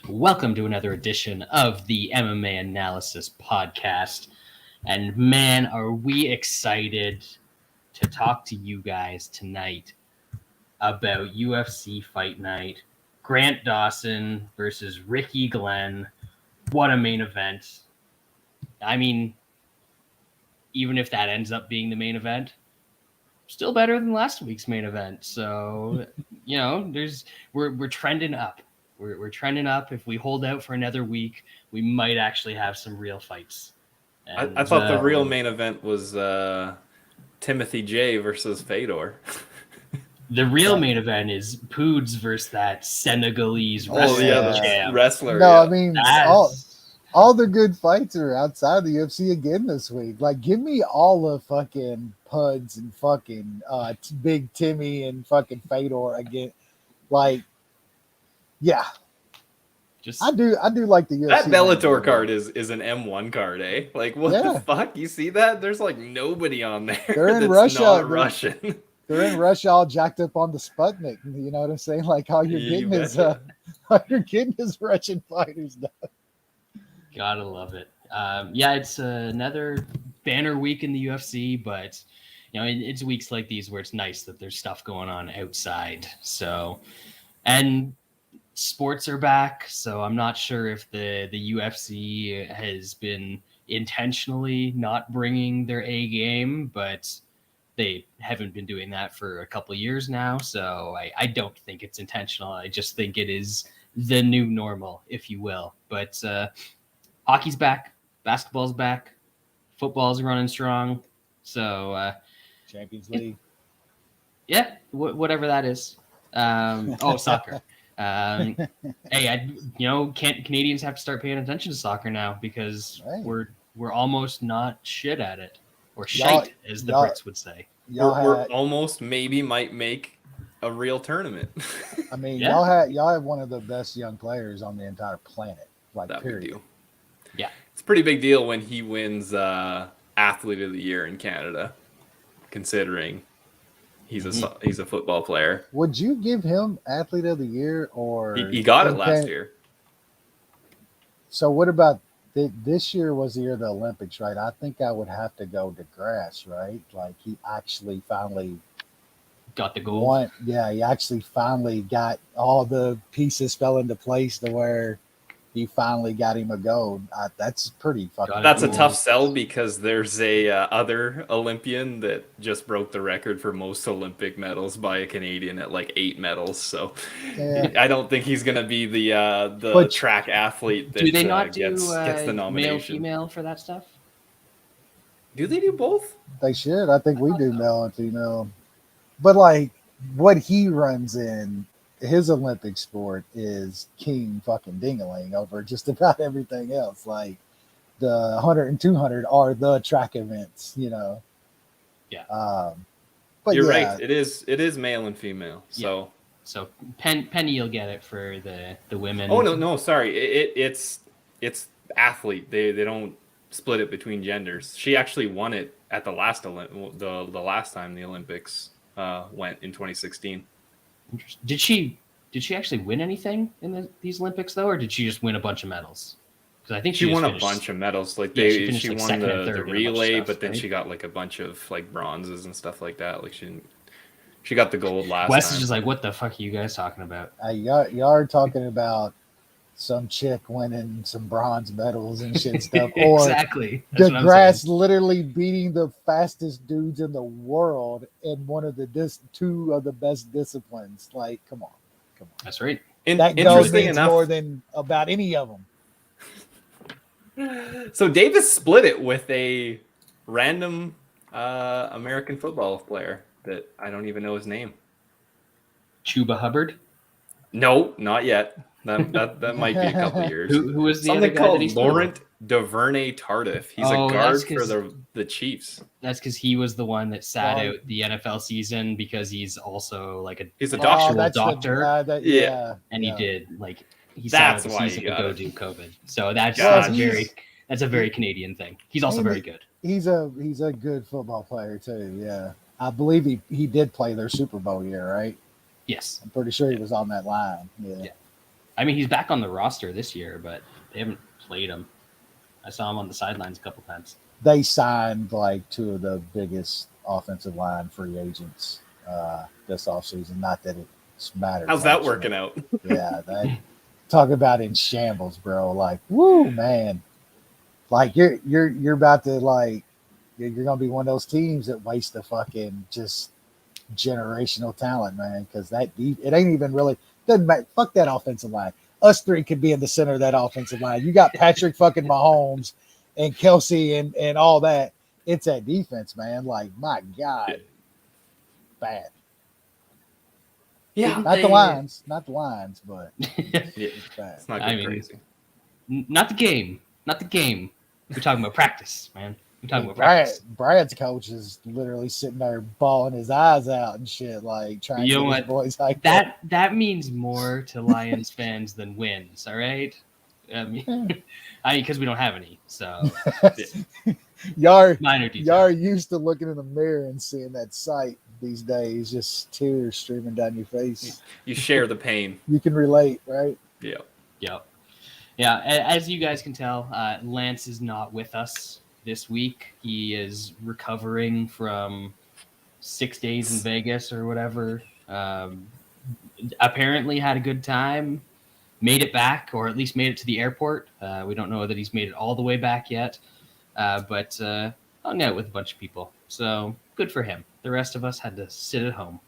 Welcome to another edition of the MMA Analysis podcast. And man, are we excited to talk to you guys tonight about UFC Fight Night. Grant Dawson versus Ricky Glenn. What a main event. I mean, even if that ends up being the main event, still better than last week's main event. So, we're trending up. We're trending up. If we hold out for another week, we might actually have some real fights. And, I thought the real main event was Timothy J versus Fedor. The real main event is PUDZZZZ versus that Senegalese wrestler. No, I mean, all the good fights are outside the UFC again this week. Like, give me all the fucking PUDZZZZ and fucking Big Timmy and fucking Fedor again. Like, yeah. I do like the UFC. That Bellator card is an M1 card, eh? Like, what the fuck? You see that? There's like nobody on there. They're in Russia. Not Russian. They're in Russia, all jacked up on the Sputnik. You know what I'm saying? Like, all you're getting is Russian fighters now. Gotta love it. It's another banner week in the UFC, but it's weeks like these where it's nice that there's stuff going on outside. So, and sports are back, so I'm not sure if the UFC has been intentionally not bringing their A game, but they haven't been doing that for a couple of years now, so I don't think it's intentional. I just think it is the new normal, if you will. But hockey's back, basketball's back, football's running strong, so Champions League. Whatever that is. Soccer. Canadians have to start paying attention to soccer now because we're almost not shit at it, or shite, as the Brits would say. We're almost maybe might make a real tournament. I mean, y'all have one of the best young players on the entire planet. Like, that period. Yeah, it's a pretty big deal when he wins Athlete of the Year in Canada, considering he's a football player. Would you give him Athlete of the Year, or he got it last year? So what about this year? Was the year of the Olympics, right? I think I would have to go to Grass, right? Like, he actually finally got the goal. He actually finally got all the pieces fell into place to where he finally got him a gold. That's pretty fucking. That's cool. A tough sell because there's a other Olympian that just broke the record for most Olympic medals by a Canadian at like 8 medals. So I don't think he's gonna be the track athlete that do they not gets the nomination. Male, female for that stuff? Do they do both? They should. I think we do male and female. But like what he runs in. His Olympic sport is king fucking dingaling over just about everything else. Like, the 100 and 200 are the track events, Yeah. But you're right. It is male and female. So Penny, you'll get it for the women. Oh no, sorry. It's athlete. They don't split it between genders. She actually won it at the last the last time the Olympics went in 2016. Did she actually win anything in these Olympics though, or did she just win a bunch of medals? Because I think she won a bunch of medals. Like she won the relay, but then she got like a bunch of like bronzes and stuff like that. Like she got the gold last. Wes time. is just like, what the fuck are you guys talking about? Y'all are talking about some chick winning some bronze medals and shit stuff, or exactly. DeGrasse literally beating the fastest dudes in the world in one of the two of the best disciplines. Like, come on. That's right. That goes means more than about any of them. So Davis split it with a random American football player that I don't even know his name. Chuba Hubbard? No, not yet. That might be a couple years. Who was the something other guy called Laurent Duvernay Tardif? He's a guard for the Chiefs. That's because he was the one that sat out the NFL season because he's also like he's a doctor. He did like he sat out the season to go do COVID. So that's a very Canadian thing. He's also very good. He's a good football player too. Yeah, I believe he did play their Super Bowl year, right? Yes, I'm pretty sure he was on that line. Yeah. I mean, he's back on the roster this year, but they haven't played him. I saw him on the sidelines a couple times. They signed like two of the biggest offensive line free agents this offseason. Not that it's mattered. How's that working out? Yeah, talk about in shambles, bro. Like, woo, man. Like you're about to like you're gonna be one of those teams that waste the fucking just generational talent, man. Because it ain't even really doesn't matter. Fuck that offensive line. Us three could be in the center of that offensive line. You got Patrick fucking Mahomes and Kelsey and all that. It's that defense, man. Like, my God, bad. Yeah, not the lines, but it's bad. It's not crazy. Not the game. We're talking about practice, man. We're talking about practice. Brad's coach is literally sitting there bawling his eyes out and shit, like trying to get his boys like that. That means more to Lions fans than wins. All right. I mean, because we don't have any. So y'all used to looking in the mirror and seeing that sight these days, just tears streaming down your face. You share the pain. You can relate, right? Yeah. Yeah. As you guys can tell, Lance is not with us this week. He is recovering from 6 days in Vegas or whatever. Apparently had a good time, made it back, or at least made it to the airport. We don't know that he's made it all the way back yet, but hung out with a bunch of people. So good for him. The rest of us had to sit at home.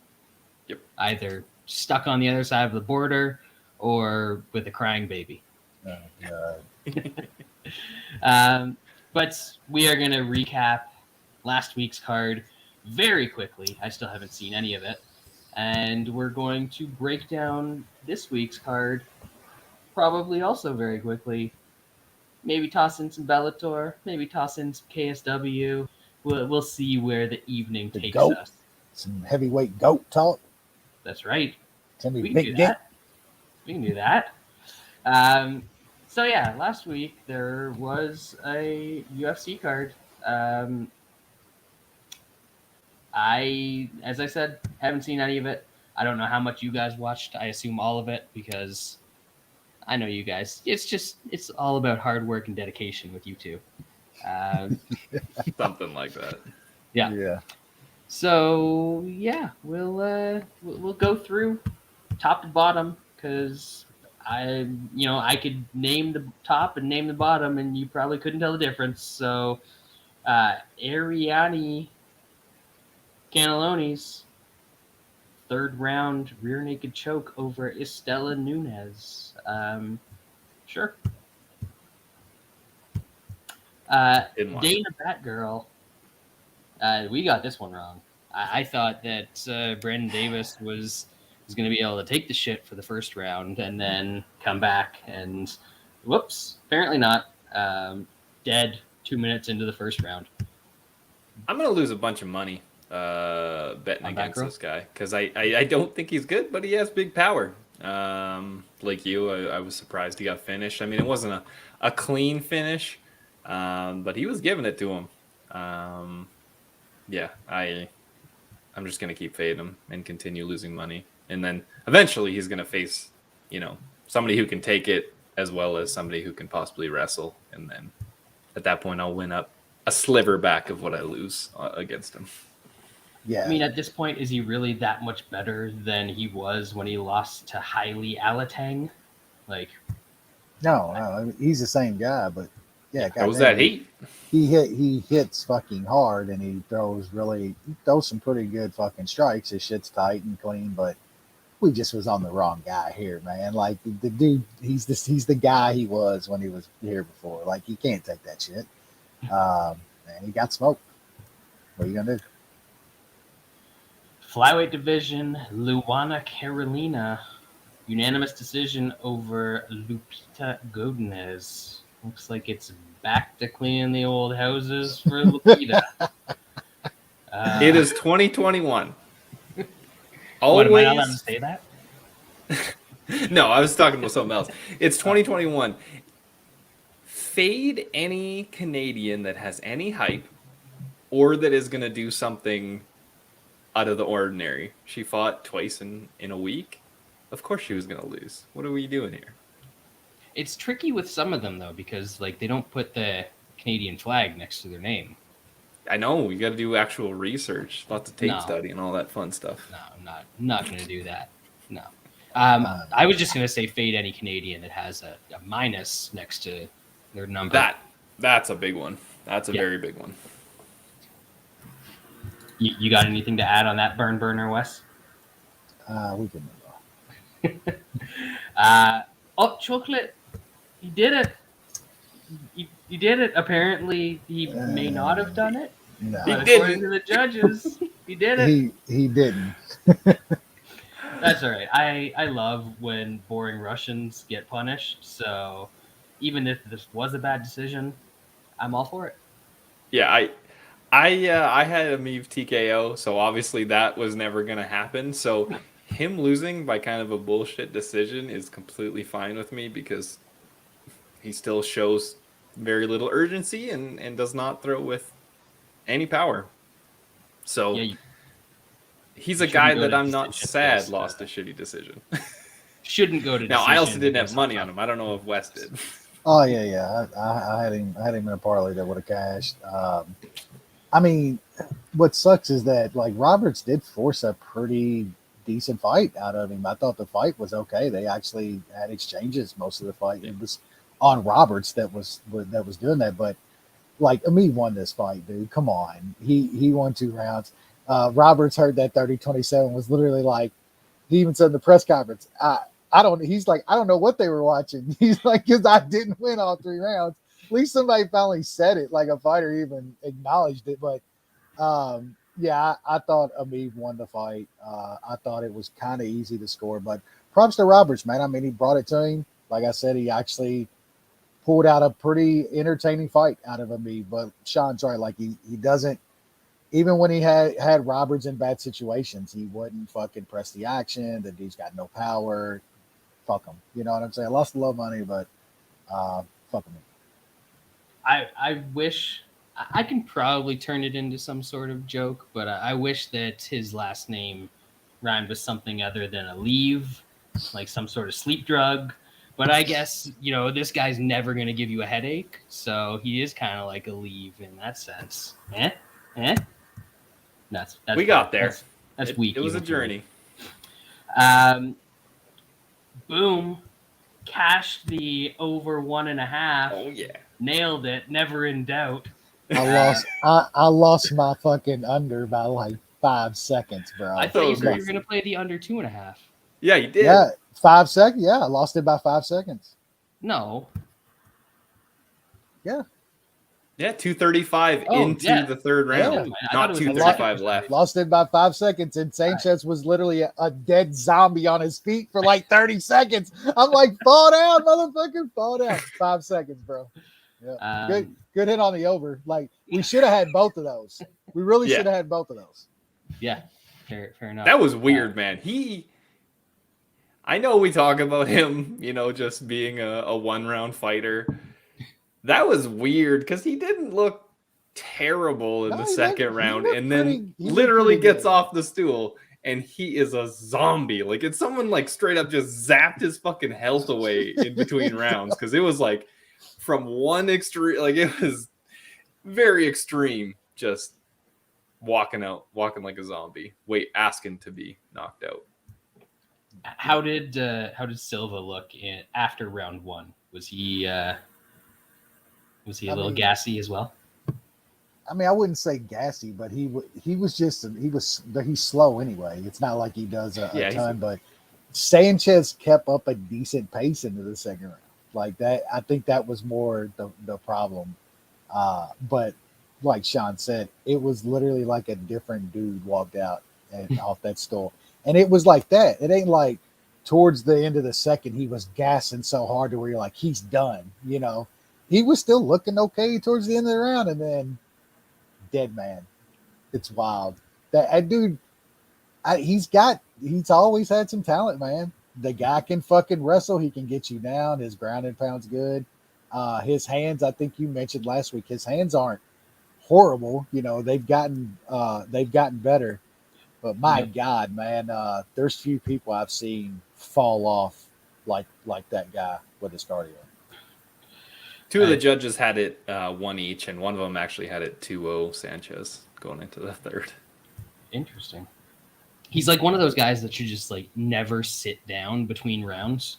Yep. Either stuck on the other side of the border or with a crying baby. Oh, God. But we are going to recap last week's card very quickly. I still haven't seen any of it. And we're going to break down this week's card probably also very quickly. Maybe toss in some Bellator, maybe toss in some KSW. We'll see where the evening takes us. Some heavyweight goat talk. That's right. Timmy Big D. We can do that. So yeah, last week there was a UFC card. As I said, haven't seen any of it. I don't know how much you guys watched. I assume all of it because I know you guys. It's all about hard work and dedication with you two. Something like that. Yeah. So yeah, we'll go through top to bottom because I could name the top and name the bottom, and you probably couldn't tell the difference. So, Ariane Cannellone's third round rear naked choke over Estela Nunes. Sure. Dana Batgirl. We got this one wrong. I thought that Brandon Davis was going to be able to take the shit for the first round and then come back and whoops, apparently not. Dead 2 minutes into the first round. I'm going to lose a bunch of money betting against this guy because I don't think he's good, but he has big power. Like you, I was surprised he got finished. I mean, it wasn't a clean finish, but he was giving it to him. I'm just going to keep fading him and continue losing money. And then eventually he's going to face, somebody who can take it as well as somebody who can possibly wrestle. And then at that point, I'll win up a sliver back of what I lose against him. Yeah. I mean, at this point, is he really that much better than he was when he lost to Haile Alatang? No, he's the same guy, but yeah. How was that heat? He hits fucking hard and he throws some pretty good fucking strikes. His shit's tight and clean, but we just was on the wrong guy here, man. Like the dude, he's the guy he was when he was here before. Like he can't take that shit. And he got smoked. What are you gonna do? Flyweight division, Luana Carolina, unanimous decision over Lupita Godinez. Looks like it's back to cleaning the old houses for Lupita. It is 2021. What, am I not allowed to say that? No, I was talking about something else. It's 2021. Fade any Canadian that has any hype or that is going to do something out of the ordinary. She fought twice in a week. Of course she was going to lose. What are we doing here? It's tricky with some of them though, because like they don't put the Canadian flag next to their name. I know you got to do actual research, lots of tape No. study and all that fun stuff. No, I'm not going to do that. No. I was just going to say fade any Canadian that has a minus next to their number. That's a big one. That's a very big one. You got anything to add on that burner, Wes? We can move on. Chocolate, he did it. He did it. Apparently, he may not have done it. No. He According didn't. to the judges, he did it. He didn't. That's all right. I love when boring Russians get punished. So even if this was a bad decision, I'm all for it. Yeah, I had Ameev TKO, so obviously that was never going to happen. So him losing by kind of a bullshit decision is completely fine with me because he still shows very little urgency and does not throw with any power. So he's a guy that I'm not sad lost a shitty decision. Shouldn't go to now, I also didn't have money on him. I don't know if Wes did. Oh yeah. I had him in a parlay that would have cashed. I mean, what sucks is that like Roberts did force a pretty decent fight out of him. I thought the fight was okay. They actually had exchanges most of the fight. It was on Roberts that was doing that, but like Ameev won this fight, dude. Come on, he won 2 rounds. Roberts heard that 30-27 was literally like he even said in the press conference, he's like, I don't know what they were watching. He's like, because I didn't win all 3 rounds. At least somebody finally said it, like a fighter even acknowledged it. But yeah, I thought Ameev won the fight. I thought it was kind of easy to score, but props to Roberts, man. I mean, he brought it to him. Like I said, he actually pulled out a pretty entertaining fight out of Ameev. But Sean's right, like he doesn't. Even when he had Roberts in bad situations, he wouldn't fucking press the action. The dude's got no power. Fuck him. You know what I'm saying? I lost a lot of money, but fuck him. I wish I can probably turn it into some sort of joke, but I wish that his last name rhymed with something other than a leave, like some sort of sleep drug. But I guess, this guy's never going to give you a headache, so he is kind of like a leave in that sense. That's we got there. That's weak. It was a journey. Boom. Cashed the over 1.5. Oh yeah. Nailed it. Never in doubt. I lost my fucking under by like 5 seconds, bro. I thought you said you were gonna play the under 2.5. Yeah, you did. Yeah, 5 seconds. Yeah, I lost it by 5 seconds. No. Yeah. Yeah, 235 into the third round. Yeah. Not 235 left. Lost it by 5 seconds, and Sanchez was literally a dead zombie on his feet for like 30 seconds. I'm like, fall down, motherfucker, fall down. 5 seconds, bro. Yeah. Good hit on the over. Like, we should have had both of those. We really should have had both of those. Yeah, fair enough. That was weird, man. I know we talk about him, just being a 1-round fighter. That was weird because he didn't look terrible in the second round, and then literally gets off the stool and he is a zombie. Like, it's someone like straight up just zapped his fucking health away in between rounds, because it was like from one extreme, like it was very extreme, just walking like a zombie, asking to be knocked out. How did Silva look after round 1? Was he a little gassy as well? I mean, I wouldn't say gassy, but he's slow anyway. It's not like he does a ton, but Sanchez kept up a decent pace into the second round. Like that, I think that was more the problem. But like Sean said, it was literally like a different dude walked out and off that stool. And it was like that. It ain't like towards the end of the second, he was gassing so hard to where you're like, he's done, He was still looking okay towards the end of the round, and then dead man. It's wild. That dude, he's always had some talent, man. The guy can fucking wrestle. He can get you down. His ground and pound's good. His hands, I think you mentioned last week, his hands aren't horrible. They've gotten better. But my God, man, there's few people I've seen fall off like that guy with his cardio. Two of the judges had it 1 each, and one of them actually had it 2-0 Sanchez going into the third. Interesting. He's like one of those guys that should just like never sit down between rounds.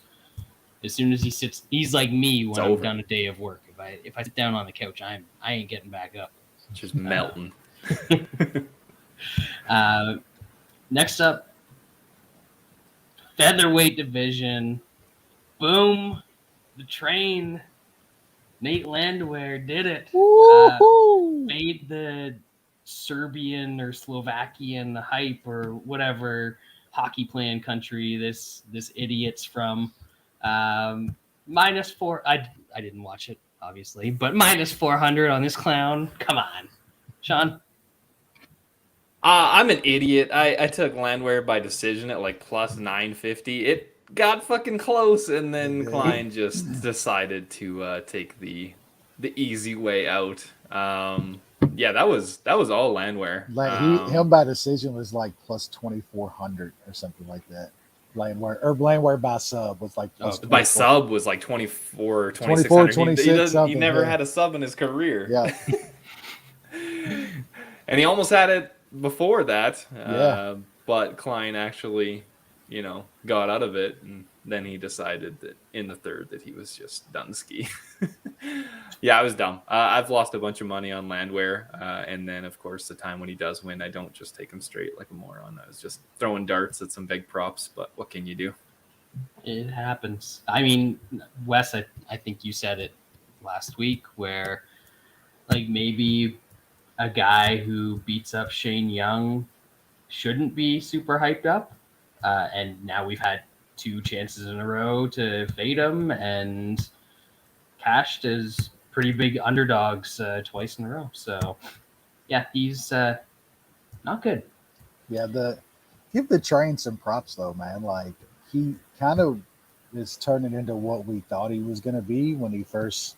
As soon as he sits, he's like me when I'm done a day of work. If I sit down on the couch, I ain't getting back up. Just melting. Next up, featherweight division. Boom, the train. Nate Landwehr did it. Made the Serbian or Slovakian hype or whatever hockey playing country this idiot's from. -4. I didn't watch it, obviously, but -400 on this clown. Come on, Sean. I'm an idiot. I took Landwehr by decision at like +950. It got fucking close, and then Klein just decided to take the easy way out. Yeah, that was all Landwehr. Him by decision was like +2400 or something like that. Landwehr by sub was like by sub was like 24, 2600. He never had a sub in his career. Yeah. And he almost had it before that. Yeah. But Klein actually, got out of it, and then he decided that in the third that he was just done ski. Yeah, I was dumb. I've lost a bunch of money on Landwehr, and then of course the time when he does win, I don't just take him straight like a moron. I was just throwing darts at some big props, but what can you do? It happens. I mean, Wes, I think you said it last week, where like maybe a guy who beats up Shane Young shouldn't be super hyped up, and now we've had 2 chances in a row to fade him and cashed as pretty big underdogs twice in a row. So yeah, he's not good. Yeah, give the train some props though, man. Like he kind of is turning into what we thought he was going to be when he first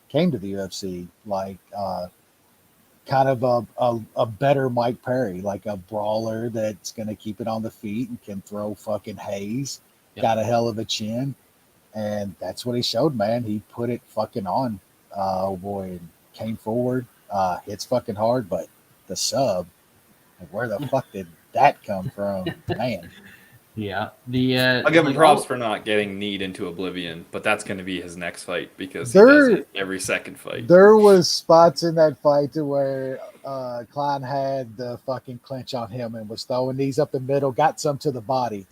came to the UFC. Like kind of a better Mike Perry, like a brawler that's going to keep it on the feet and can throw fucking haze. Yep. Got a hell of a chin. And that's what he showed, man. He put it fucking on. Boy, and came forward, hits fucking hard, but the sub, where the fuck did that come from, man? Yeah, I'll give him props for not getting kneed into oblivion, but that's going to be his next fight because he does it every second fight. There was spots in that fight to where Klein had the fucking clinch on him and was throwing knees up the middle, got some to the body.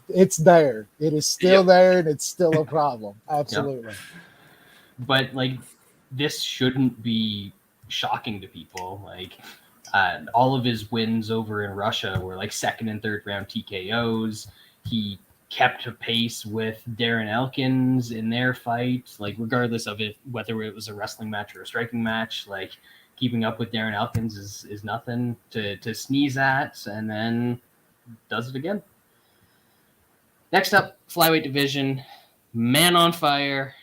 It's there. It is still there, and it's still a problem. Absolutely. But like, this shouldn't be shocking to people. Like, all of his wins over in Russia were like 2nd and 3rd round TKOs. He kept a pace with Darren Elkins in their fight, like regardless of it, whether it was a wrestling match or a striking match. Like, keeping up with Darren Elkins is nothing to sneeze at, and then does it again. Next up, flyweight division, man on fire,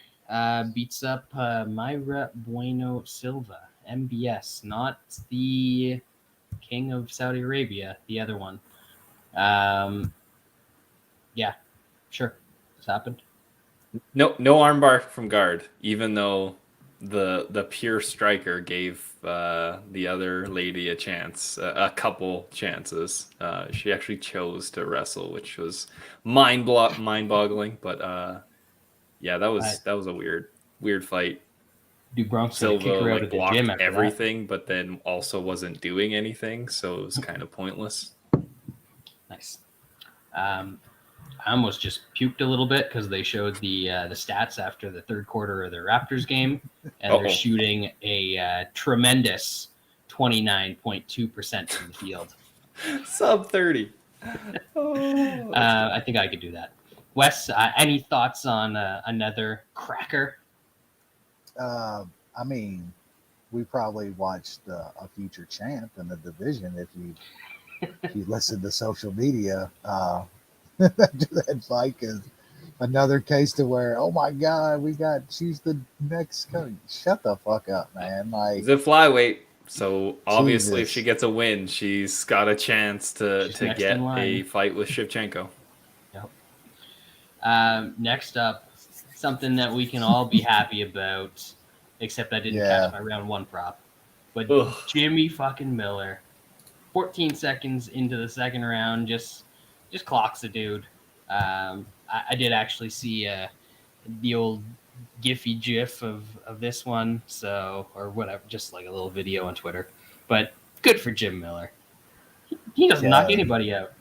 beats up Mayra Bueno Silva, MBS, not the king of Saudi Arabia, the other one. Yeah, sure, this happened. No armbar from guard, even though the pure striker gave the other lady a chance, a couple chances. She actually chose to wrestle, which was mind-boggling. But yeah, that was a weird fight. Bronx Silva kick her out of the blocked gym after everything, but then also wasn't doing anything, so it was kind of pointless. Nice. I almost just puked a little bit because they showed the stats after the third quarter of the Raptors game, and they're shooting a tremendous 29.2% from the field. Sub 30. I think I could do that. Wes, any thoughts on another cracker? I mean, we probably watched a future champ in the division if you listen to social media. After that fight, because another case to where, oh my god, she's the next. Shut the fuck up, man! Like, it's a flyweight, so obviously if she gets a win, she's got a chance to get a fight with Shevchenko. Yep. Next up, something that we can all be happy about, except I didn't catch my round 1 prop. But Jimmy fucking Miller, 14 seconds into the second round, just clocks the dude. I did actually see the old Giphy GIF of this one, so, or whatever, just like a little video on Twitter. But good for Jim Miller. He doesn't knock anybody out.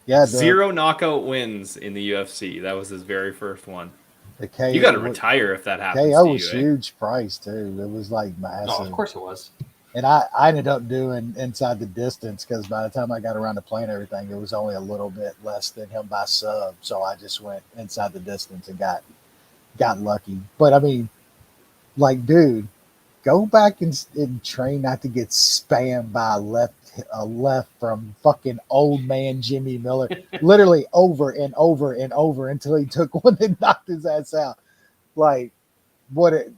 Yeah, 0 knockout wins in the UFC. That was his very first one. The you got to retire if that happens. KO to was you, huge price too. It was like massive. Oh, of course it was. And I ended up doing inside the distance because by the time I got around to playing everything, it was only a little bit less than him by sub. So I just went inside the distance and got lucky. But I mean, like, dude, go back and train not to get spammed by a left from fucking old man Jimmy Miller, literally over and over and over until he took one that knocked his ass out. Like, what it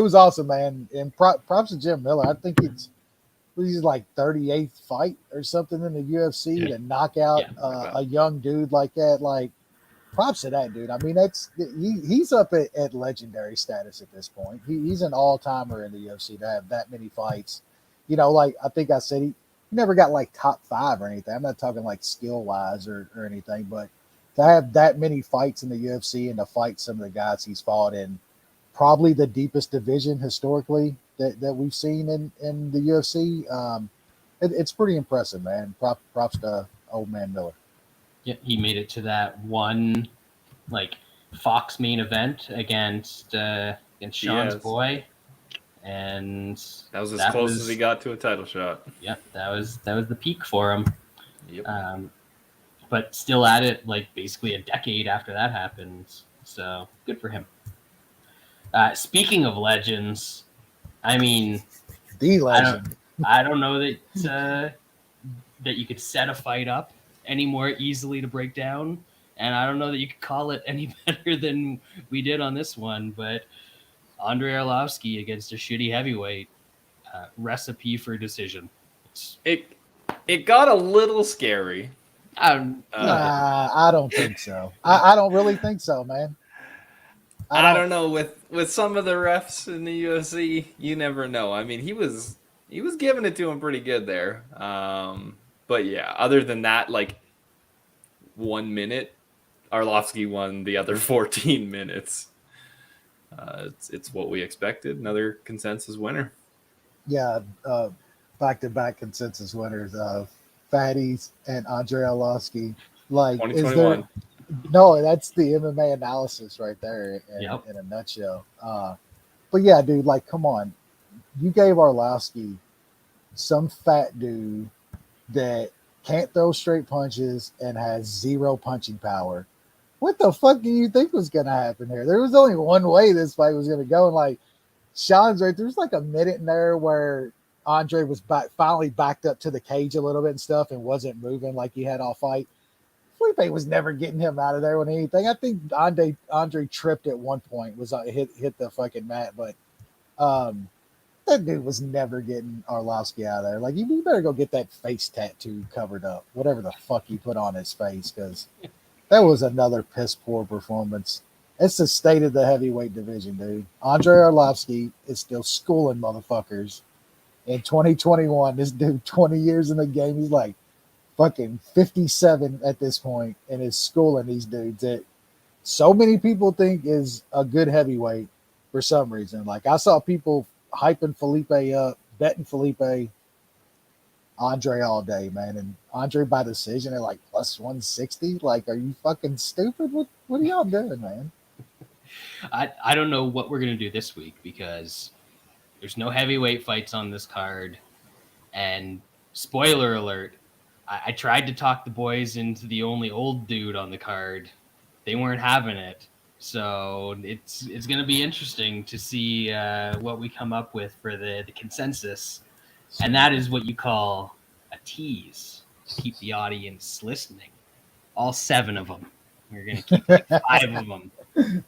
was awesome, man. And props to Jim Miller. I think he's like 38th fight or something in the UFC to knock out a young dude like that. Like, props to that dude. I mean, he's up at legendary status at this point. He's an all-timer in the UFC to have that many fights. You know, like I think I said, he never got like top 5 or anything. I'm not talking like skill-wise or anything, but to have that many fights in the UFC and to fight some of the guys he's fought in probably the deepest division historically that we've seen in the UFC, it's pretty impressive, man. Props to old man Miller. Yeah, he made it to that one, like, Fox main event against Sean's boy, and that was as close as he got to a title shot. Yeah, that was the peak for him. Yep. But still at it, like, basically a decade after that happened. So good for him. Speaking of legends, I mean, the legend. I don't know that you could set a fight up any more easily to break down, and I don't know that you could call it any better than we did on this one. But Andrei Arlovski against a shitty heavyweight, recipe for decision. It got a little scary. I don't think so. I don't really think so, man. I don't know. With some of the refs in the UFC, you never know. I mean, he was giving it to him pretty good there. But yeah, other than that, like 1 minute, Arlovski won the other 14 minutes. It's what we expected. Another consensus winner. Yeah, back-to-back consensus winners of Fatties and Andrei Arlovski. Like, 2021. No, that's the MMA analysis right there in a nutshell. But yeah, dude, like, come on. You gave Arlovski some fat dude that can't throw straight punches and has 0 punching power. What the fuck do you think was going to happen here? There was only one way this fight was going to go. And like, Sean's right, there was like a minute in there where Andre was finally backed up to the cage a little bit and stuff and wasn't moving like he had all fight. Felipe was never getting him out of there with anything. I think Andre tripped at one point, was hit the fucking mat, but that dude was never getting Arlovski out of there. Like, you better go get that face tattoo covered up, whatever the fuck he put on his face, because that was another piss poor performance. It's the state of the heavyweight division, dude. Andrei Arlovski is still schooling motherfuckers. In 2021, this dude, 20 years in the game, he's like fucking 57 at this point and is schooling these dudes that so many people think is a good heavyweight for some reason. Like, I saw people hyping Felipe up, betting Felipe, Andre all day, man. And Andre by decision at like plus 160. Like, are you fucking stupid? What are y'all doing, man? I don't know what we're going to do this week because there's no heavyweight fights on this card. And spoiler alert, I tried to talk the boys into the only old dude on the card. They weren't having it. So it's going to be interesting to see what we come up with for the consensus. And that is what you call a tease. Keep the audience listening. All 7 of them. We're going to keep like 5 of them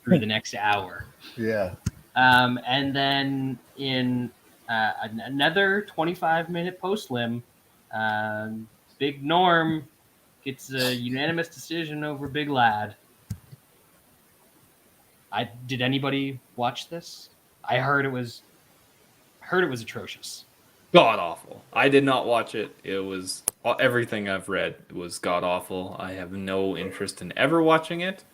through the next hour. Yeah. And then in another 25-minute post-lim, Big Norm gets a unanimous decision over Big Lad. Did anybody watch this? I heard it was atrocious. God awful. I did not watch it. It was everything I've read was god awful. I have no interest in ever watching it.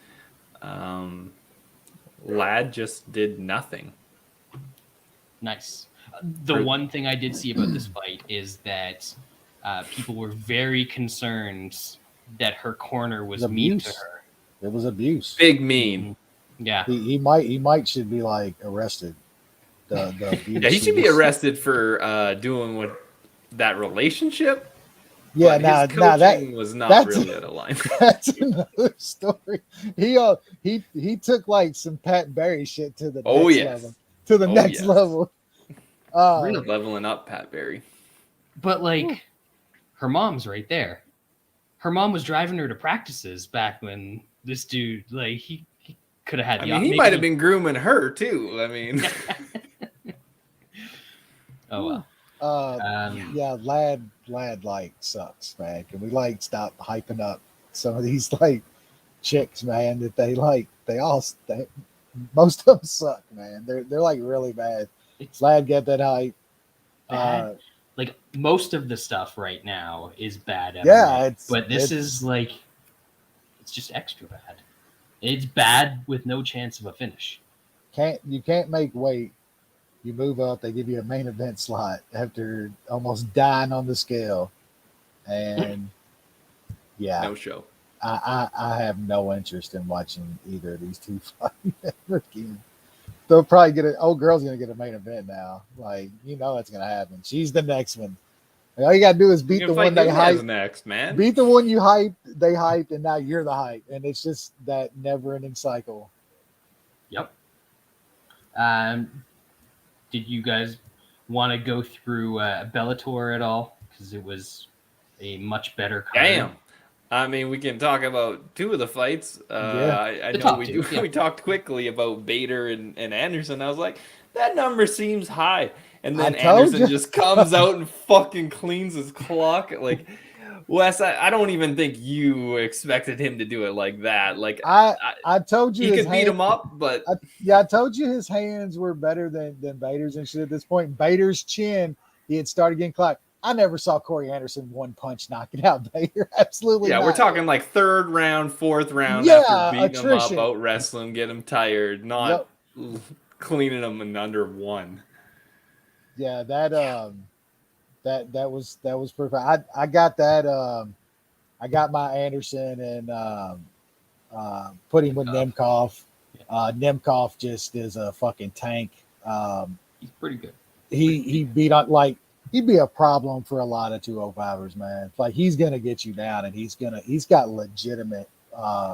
Lad just did nothing. Nice. The one thing I did see about this fight is that people were very concerned that her corner was mean to her. It was abuse. Big mean. Yeah. He might should be like arrested. The abuse. Yeah, he should be arrested for doing what that relationship. Yeah, but his coaching was not really out of line. That's another story. He took like some Pat Barry shit to the next level. To the next level. Really leveling up Pat Barry. But like, her mom's right there. Her mom was driving her to practices back when this dude, like, he could have had. He might have been grooming her too. I mean. Oh well. Yeah, lad like sucks, man. Can we like stop hyping up some of these like chicks, man? That most of them suck, man. They're like really bad. Lad get that hype. Like most of the stuff right now is bad. Yeah, but this is like, it's just extra bad. It's bad with no chance of a finish. You can't make weight. You move up, they give you a main event slot after almost dying on the scale. And yeah. No show. I have no interest in watching either of these two fight ever again. They'll probably get it. Old girl's gonna get a main event now. Like, that's gonna happen. She's the next one. Like, all you gotta do is beat the one they hype. Next, man. Beat the one you hyped, they hyped, and now you're the hype. And it's just that never-ending cycle. Yep. Did you guys want to go through Bellator at all? Because it was a much better card. Damn. I mean, we can talk about two of the fights. I know we do. Yeah. We talked quickly about Bader and Anderson. I was like, that number seems high. And then Anderson just comes out and fucking cleans his clock. Like, Wes, I don't even think you expected him to do it like that. Like, I told you he could beat him up, but I told you his hands were better than Bader's and shit at this point. Bader's chin, he had started getting clocked. I never saw Corey Anderson one punch knocking out Bader. Absolutely. Yeah, not. We're talking like third round, fourth round after beating him up, out wrestling, get him tired, not cleaning him in under one. Yeah, that was perfect. I got that. I got my Anderson and put him with Nemkov. Nemkov just is a fucking tank. He's pretty good. He beat on like. He'd be a problem for a lot of 205ers, man. Like, he's gonna get you down, and he's got legitimate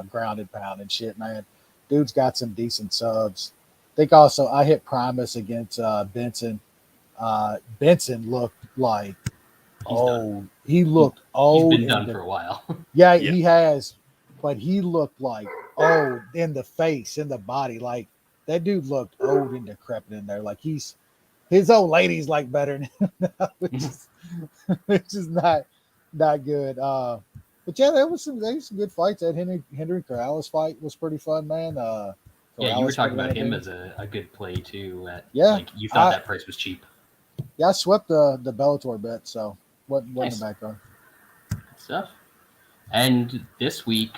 grounded pound and shit, man. Dude's got some decent subs. I think also I hit Primus against Benson. Benson looked like he looked old. He's been done for a while. Yeah, he has, but he looked like old in the face, in the body. Like, that dude looked old and decrepit in there. Like, his old lady's like better than him now, which is not good. But yeah, there was some good fights. That Henry Corrales fight was pretty fun, man. Yeah, you were talking about him as a good play too. Like, you thought that price was cheap. Yeah, I swept the Bellator bet, so wasn't the background. Good stuff. And this week,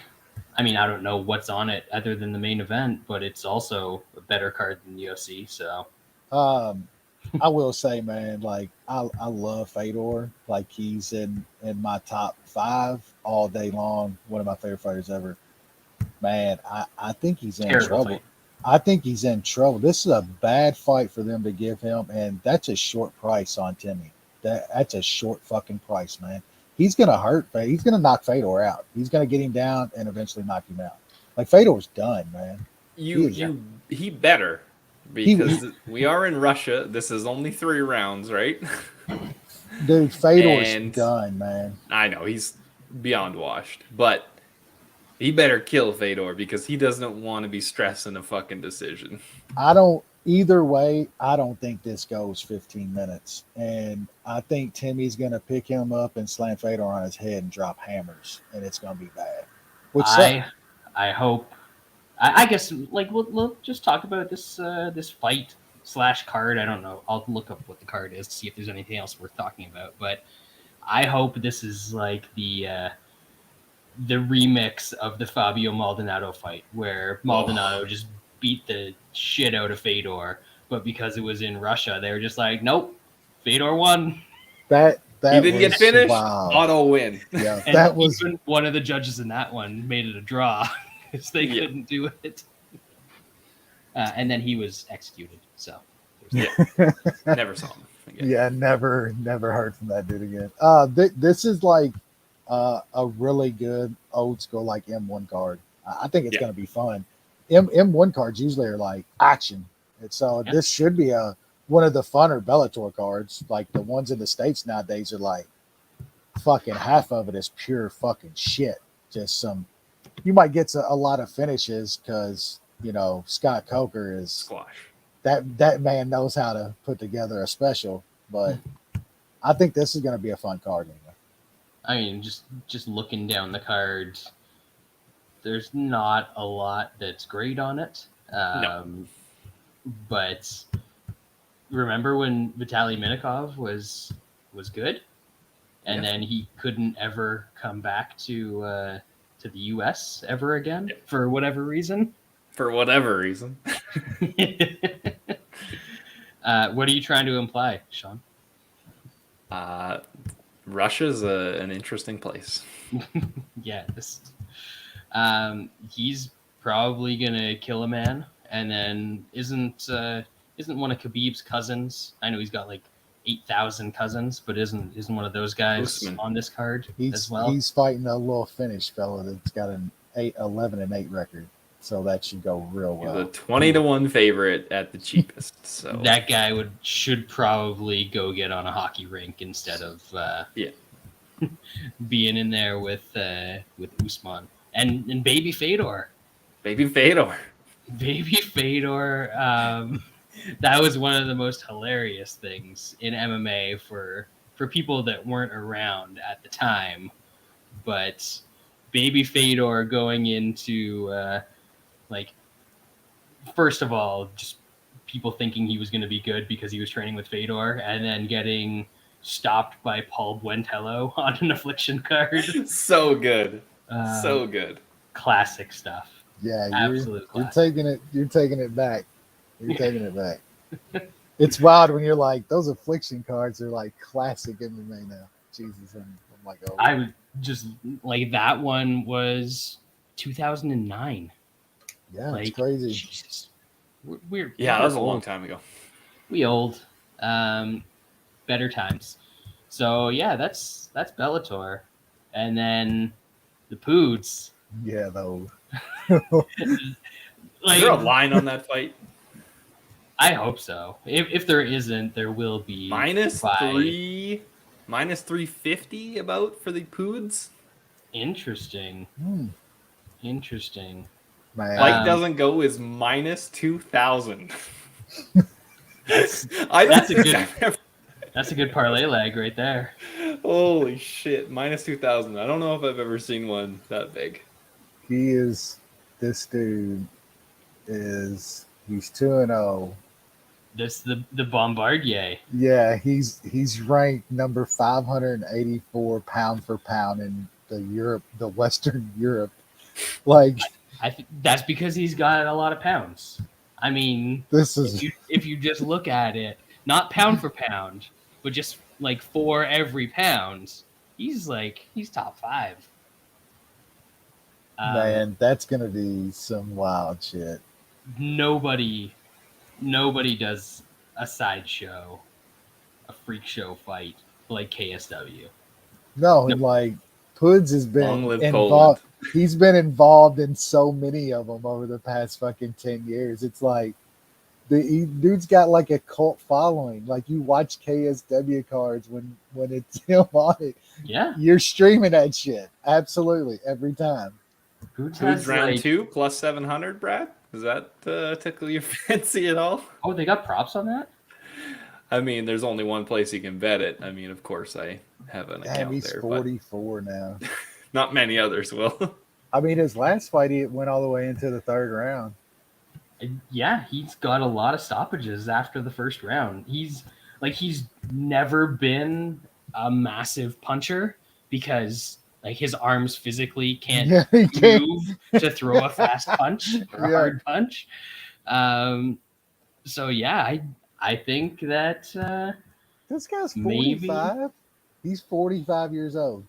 I mean, I don't know what's on it other than the main event, but it's also a better card than UFC. So, I will say, man, like I love Fedor. Like, he's in my top 5 all day long. One of my favorite fighters ever. Man, I think he's in trouble. Fight. I think he's in trouble. This is a bad fight for them to give him, and that's a short price on Timmy. That's a short fucking price, man. He's gonna hurt. He's gonna knock Fedor out. He's gonna get him down and eventually knock him out. Like, Fedor's done, man. He better. Because we are in Russia. This is only 3 rounds, right? Dude, Fedor's done, man. I know, he's beyond washed. But he better kill Fedor because he doesn't want to be stressing a fucking decision. Either way, I don't think this goes 15 minutes. And I think Timmy's going to pick him up and slam Fedor on his head and drop hammers. And it's going to be bad. I hope I guess like we'll just talk about this fight / card. I don't know. I'll look up what the card is to see if there's anything else worth talking about. But I hope this is like the remix of the Fabio Maldonado fight, where Maldonado just beat the shit out of Fedor, but because it was in Russia, they were just like, nope, Fedor won. That he didn't get finished. Wow. Auto win. Yeah, And that was even one of the judges in that one made it a draw because they couldn't do it. And then he was executed. So never saw him again. Yeah, never heard from that dude again. This is like a really good old school like M1 card. I think it's going to be fun. M1 cards usually are like action, and so this should be one of the funner Bellator cards. Like the ones in the States nowadays are like fucking half of it is pure fucking shit. Just some. You might get a lot of finishes because you know Scott Coker is squash. That man knows how to put together a special, but I think this is going to be a fun card anyway. I mean, just looking down the cards, there's not a lot that's great on it. No. But remember when Vitaly Minikov was good, and then he couldn't ever come back to the U.S. ever again for whatever reason. For whatever reason. What are you trying to imply, Sean? Russia's an interesting place. Yeah, he's probably gonna kill a man, and then isn't one of Khabib's cousins? I know he's got like 8,000 cousins, but isn't one of those guys Usman on this card as well? He's fighting a little Finnish fella that's got an 11-8 record, so that should go real well. He's a 20-1 favorite at the cheapest. So that guy should probably go get on a hockey rink instead of being in there with Usman and baby Fedor. Baby Fedor. That was one of the most hilarious things in MMA for people that weren't around at the time. But baby Fedor going into first of all, just people thinking he was going to be good because he was training with Fedor, and then getting stopped by Paul Buentello on an affliction card. So good. So good. Classic stuff. Yeah, absolute classic. You're taking it back. You're taking it back. It's wild when you're like, those affliction cards are like classic MMA now. Jesus, I'm like, oh. I would just like that one was 2009. Yeah, it's crazy. Jesus. That was a long time ago. We old. Better times. So yeah, that's Bellator. And then the PUDZZZZZ. Yeah, those. Is there a line on that fight? I hope so. If there isn't, there will be. -350 about for the PUDZZZZ. Interesting. Interesting. Fight doesn't go is -2,000. That's a good parlay leg right there. Holy shit, -2,000. I don't know if I've ever seen one that big. This dude he's 2-0. This the Bombardier. Yeah, he's ranked number 584 pound for pound in the Western Europe. Like, I think that's because he's got a lot of pounds. I mean, if you just look at it, not pound for pound, but just like for every pound, he's top 5. Man, that's gonna be some wild shit. Nobody does a sideshow, a freak show fight like KSW. No, and like PUDZZZZ has been involved. He's been involved in so many of them over the past fucking 10 years. It's like dude's got like a cult following. Like you watch KSW cards when it's him on it. Yeah, you're streaming that shit absolutely every time. PUDZZZZ round 2 plus 700, Brad. Does that tickle your fancy at all? Oh, they got props on that? I mean, there's only one place you can bet it. I mean, of course, I have an account he's there. 44 now. Not many others will. I mean, his last fight, it went all the way into the third round. Yeah, he's got a lot of stoppages after the first round. He's never been a massive puncher because like his arms physically can't move to throw a fast punch or a hard punch. So yeah, I think that this guy's 45. Maybe. He's 45 years old.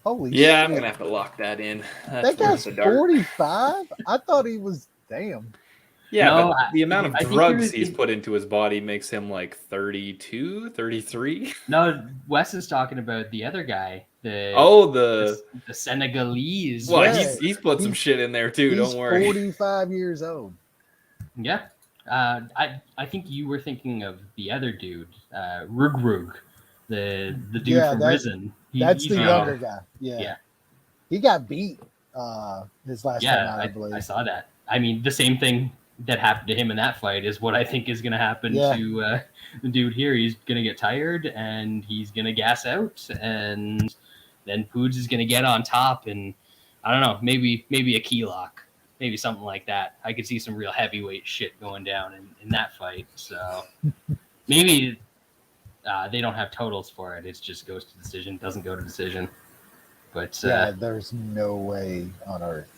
Holy shit. Yeah, I'm going to have to lock that in. That guy's 45? I thought he was, damn. Yeah, no, but the amount of drugs he's put into his body makes him like 32, 33. No, Wes is talking about the other guy. The Senegalese. Well, yeah. he's put some shit in there too, don't worry. He's 45 years old. Yeah. I think you were thinking of the other dude, Rug, the dude from Risen. That's the younger guy. Yeah. He got beat his last time out, I believe. I saw that. I mean, the same thing that happened to him in that fight is what I think is going to happen to the dude here. He's going to get tired and he's going to gas out, and then Poods is going to get on top, and I don't know, maybe a key lock. Maybe something like that. I could see some real heavyweight shit going down in that fight. So maybe they don't have totals for it. It just goes to decision. Doesn't go to decision. But there's no way on earth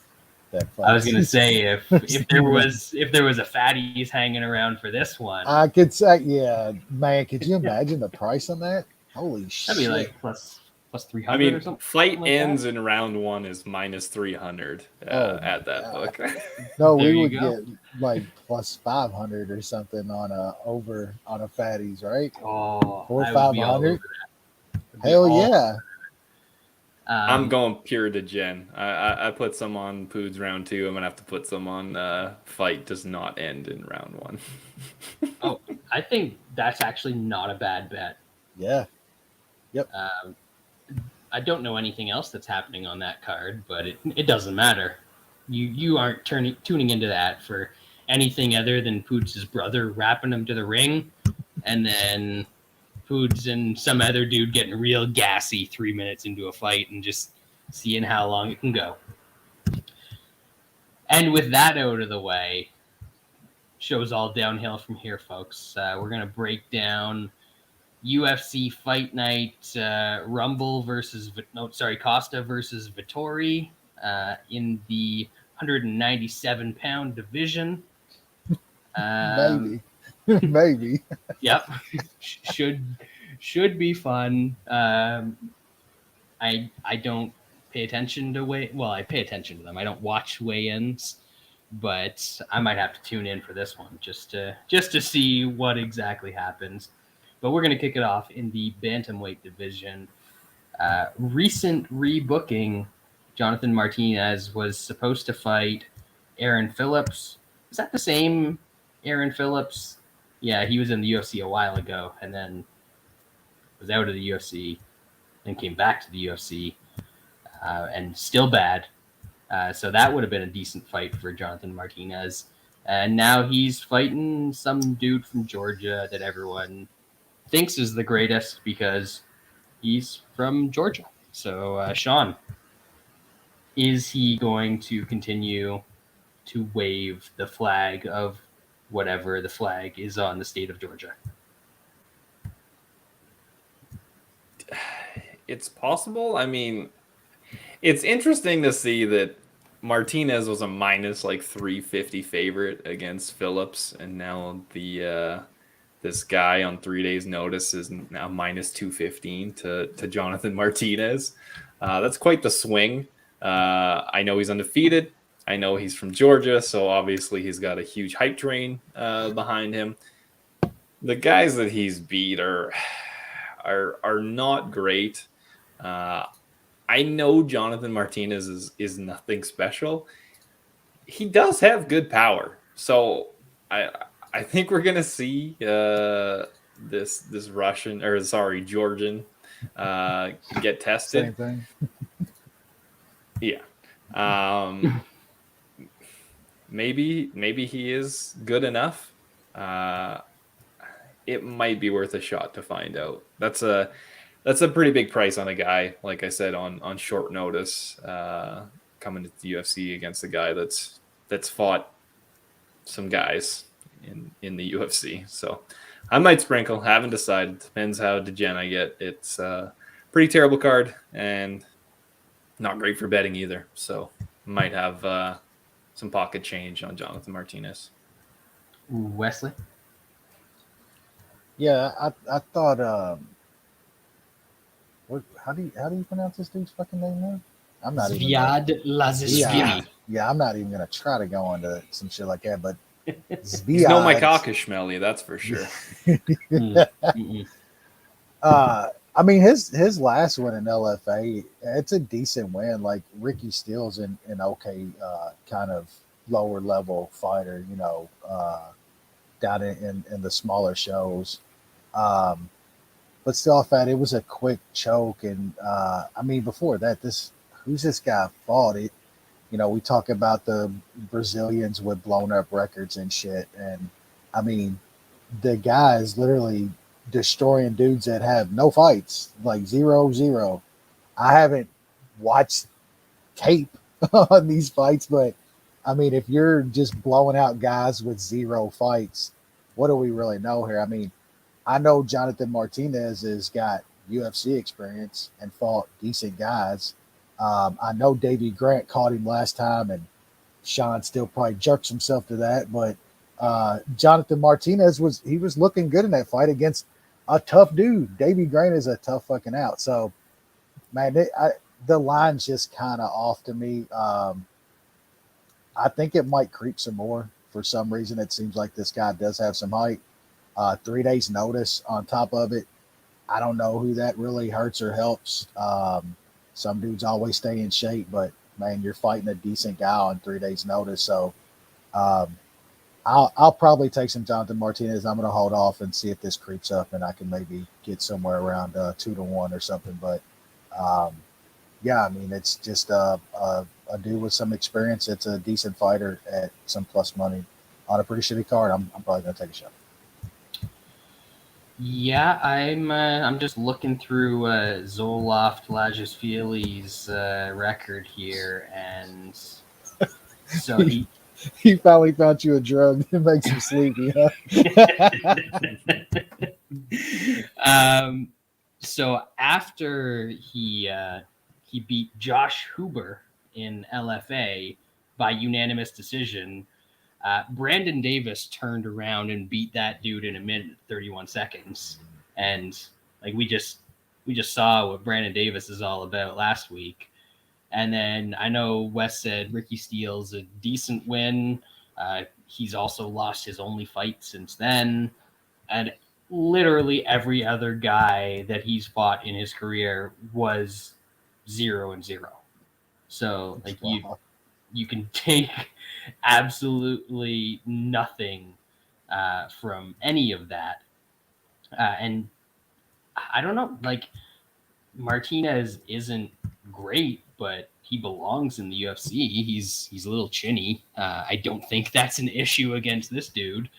that fight. I was gonna say if there was a fatties hanging around for this one, I could say man. Could you imagine the price on that? Holy shit! That'd be like plus 300. I mean, or something. Fight like ends in round 1 is minus 300 at that book. No, we would get like plus 500 or something on a fatties, right? Oh, 4 or 500. Hell yeah! I'm going pure to Jen. I put some on Poods round 2. I'm gonna have to put some on fight does not end in round 1. Oh, I think that's actually not a bad bet. Yeah. Yep. I don't know anything else that's happening on that card, but it doesn't matter. You aren't tuning into that for anything other than Poods' brother wrapping him to the ring, and then Poods and some other dude getting real gassy 3 minutes into a fight and just seeing how long it can go. And with that out of the way, show's all downhill from here, folks. We're going to break down UFC Fight Night, Costa versus Vettori in the 197-pound division. Maybe. Yep. Should be fun. I don't pay attention to I pay attention to them. I don't watch weigh-ins, but I might have to tune in for this one just to see what exactly happens. But we're going to kick it off in the bantamweight division. Recent rebooking, Jonathan Martinez was supposed to fight Aaron Phillips. Is that the same Aaron Phillips? Yeah, he was in the UFC a while ago and then was out of the UFC and came back to the UFC and still bad. So that would have been a decent fight for Jonathan Martinez. And now he's fighting some dude from Georgia that everyone thinks is the greatest because he's from Georgia. So, Sean, is he going to continue to wave the flag of whatever the flag is on the state of Georgia? It's possible. I mean, it's interesting to see that Martinez was a minus like 350 favorite against Phillips, and now this guy on 3 days' notice is now minus 215 to Jonathan Martinez. That's quite the swing. I know he's undefeated. I know he's from Georgia, so obviously he's got a huge hype train behind him. The guys that he's beat are not great. I know Jonathan Martinez is nothing special. He does have good power, so I think we're gonna see this Georgian get tested. Same thing. Yeah. Maybe he is good enough. It might be worth a shot to find out. That's a pretty big price on a guy, like I said, on short notice, kind coming to the UFC against a guy that's fought some guys in the UFC. So I might sprinkle. Haven't decided. Depends how degen I get. It's a pretty terrible card and not great for betting either. So might have some pocket change on Jonathan Martinez. Wesley? Yeah, I thought how do you pronounce this dude's fucking name now? I'm not even Lazishvili. Yeah, I'm not even gonna try to go into some shit like that, but He's no Mike Schmelly, that's for sure. I mean his last win in LFA, it's a decent win. Like Ricci Steele's an okay kind of lower level fighter, you know, down in the smaller shows. But still, I thought it was a quick choke. And I mean, before that, who's this guy fought? It, you know, we talk about the Brazilians with blown up records and shit. And I mean, the guy is literally destroying dudes that have no fights, like 0-0. I haven't watched tape on these fights, but I mean, if you're just blowing out guys with 0 fights, what do we really know here? I mean, I know Jonathan Martinez has got UFC experience and fought decent guys. I know Davey Grant caught him last time, and Sean still probably jerks himself to that. But Jonathan Martinez was looking good in that fight against a tough dude. Davey Grant is a tough fucking out. So, man, the line's just kind of off to me. I think it might creep some more. For some reason, it seems like this guy does have some height. 3 days notice on top of it. I don't know who that really hurts or helps. Some dudes always stay in shape, but man, you're fighting a decent guy on 3 days notice. So I'll probably take some Jonathan Martinez. I'm going to hold off and see if this creeps up and I can maybe get somewhere around 2-1 or something. But yeah, I mean, it's just a dude with some experience. It's a decent fighter at some plus money on a pretty shitty card. I'm probably going to take a shot. Yeah, I'm just looking through Zoloft Lazishvili's record here, and so he finally found you a drug that makes you sleepy, huh? So after he beat Josh Huber in LFA by unanimous decision, Brandon Davis turned around and beat that dude in 1:31 seconds. And like we just saw what Brandon Davis is all about last week. And then I know Wes said Ricci Steele's a decent win. He's also lost his only fight since then. And literally every other guy that he's fought in his career was 0-0. So like you can take absolutely nothing from any of that. And I don't know, like Martinez isn't great, but he belongs in the UFC. He's a little chinny. I don't think that's an issue against this dude.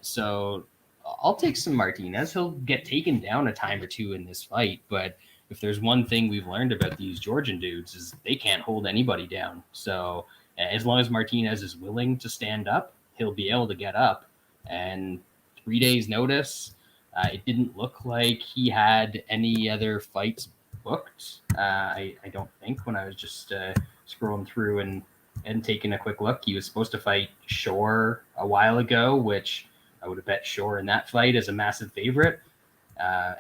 So I'll take some Martinez. He'll get taken down a time or two in this fight, but if there's one thing we've learned about these Georgian dudes is they can't hold anybody down. So as long as Martinez is willing to stand up, he'll be able to get up. And 3 days notice, it didn't look like he had any other fights booked. I don't think when I was just scrolling through and taking a quick look. He was supposed to fight Shore a while ago, which I would have bet Shore in that fight as a massive favorite.